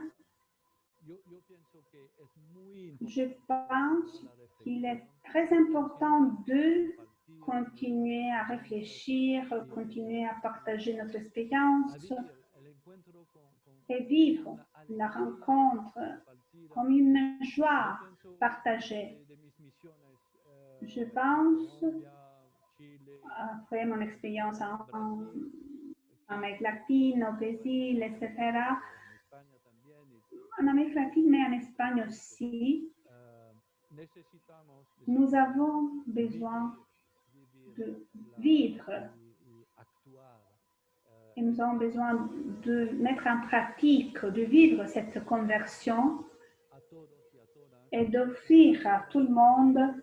Yo pienso que es muy Je pense la qu'il est reflexión, très important de continuer à réfléchir, continuer à partager notre a expérience vivir el encuentro con et vivre una la alegría rencontre compartida. comme une joie Yo pienso partagée. de mis misiones, Je pense, Colombia, Chile, après mon expérience en Brasil, Amérique latine, au Brésil, etc., en España también, en Amérique latine, mais en Espagne aussi, necesitamos nous avons besoin de vivre y actuar et nous avons besoin de mettre en pratique, de vivre cette conversion a todos y a todas. et d'offrir à tout le monde Animo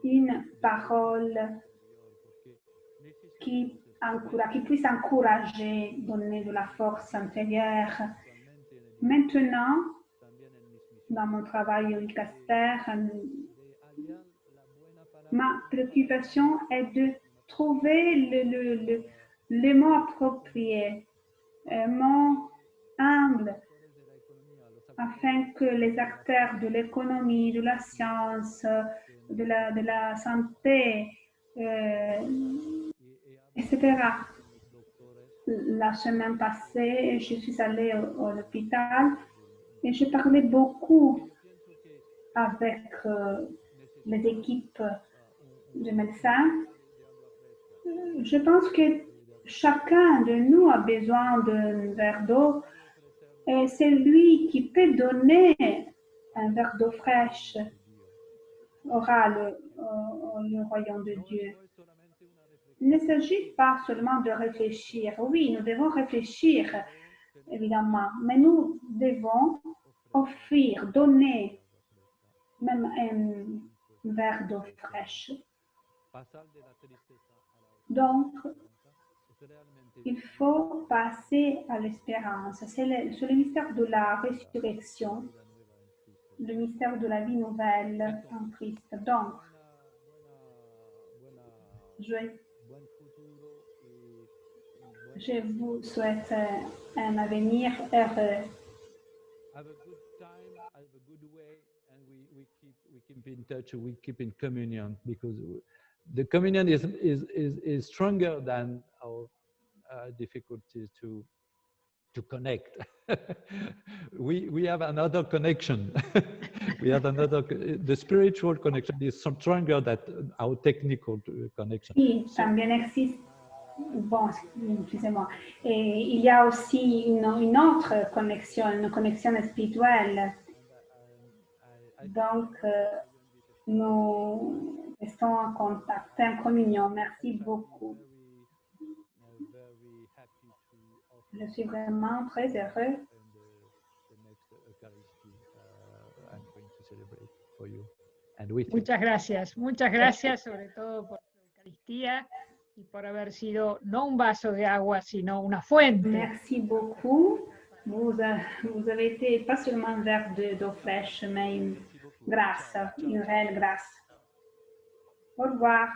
de une parole porque qui necesitamos puisse encourager, donner de la force intérieure. actualmente en Maintenant, también en mis misiones dans mon travail au Dicaster, de hallar la buena palabra ma préoccupation est de trouver le mot approprié, un mot humble, de la economía, los afin que les acteurs de l'économie, de la science, de la santé, etc. La semaine passée, je suis allée à l'hôpital et je parlais beaucoup avec les équipes de médecins. Je pense que chacun de nous a besoin d'un verre d'eau et c'est lui qui peut donner un verre d'eau fraîche aura le royaume de Dieu. Il ne s'agit pas seulement de réfléchir. Oui, nous devons réfléchir, évidemment, mais nous devons offrir, donner même un verre d'eau fraîche. Donc, il faut passer à l'espérance. C'est le mystère de la résurrection, le mystère de la vie nouvelle en Christ. Donc, je vous souhaite un avenir heureux. Have a good time, have a good way, and we keep in touch, we keep in communion, because the communion is stronger than our difficulties to connect. we have another connection. We have another, the spiritual connection is stronger than our technical connection. Oui, también existe. Bon, excusez-moi. Et il y a aussi une autre connexion, une connexion spirituelle. Donc, nous restons en contact, en communion. Merci beaucoup. Je suis vraiment très heureux for you and with you. Muchas gracias. Muchas gracias sobre todo por su Eucaristía y por haber sido no un vaso de agua, sino una fuente. Merci beaucoup. Vous avez été pas seulement un verre d'eau fraîche, mais une grâce, une réelle grâce. Au revoir.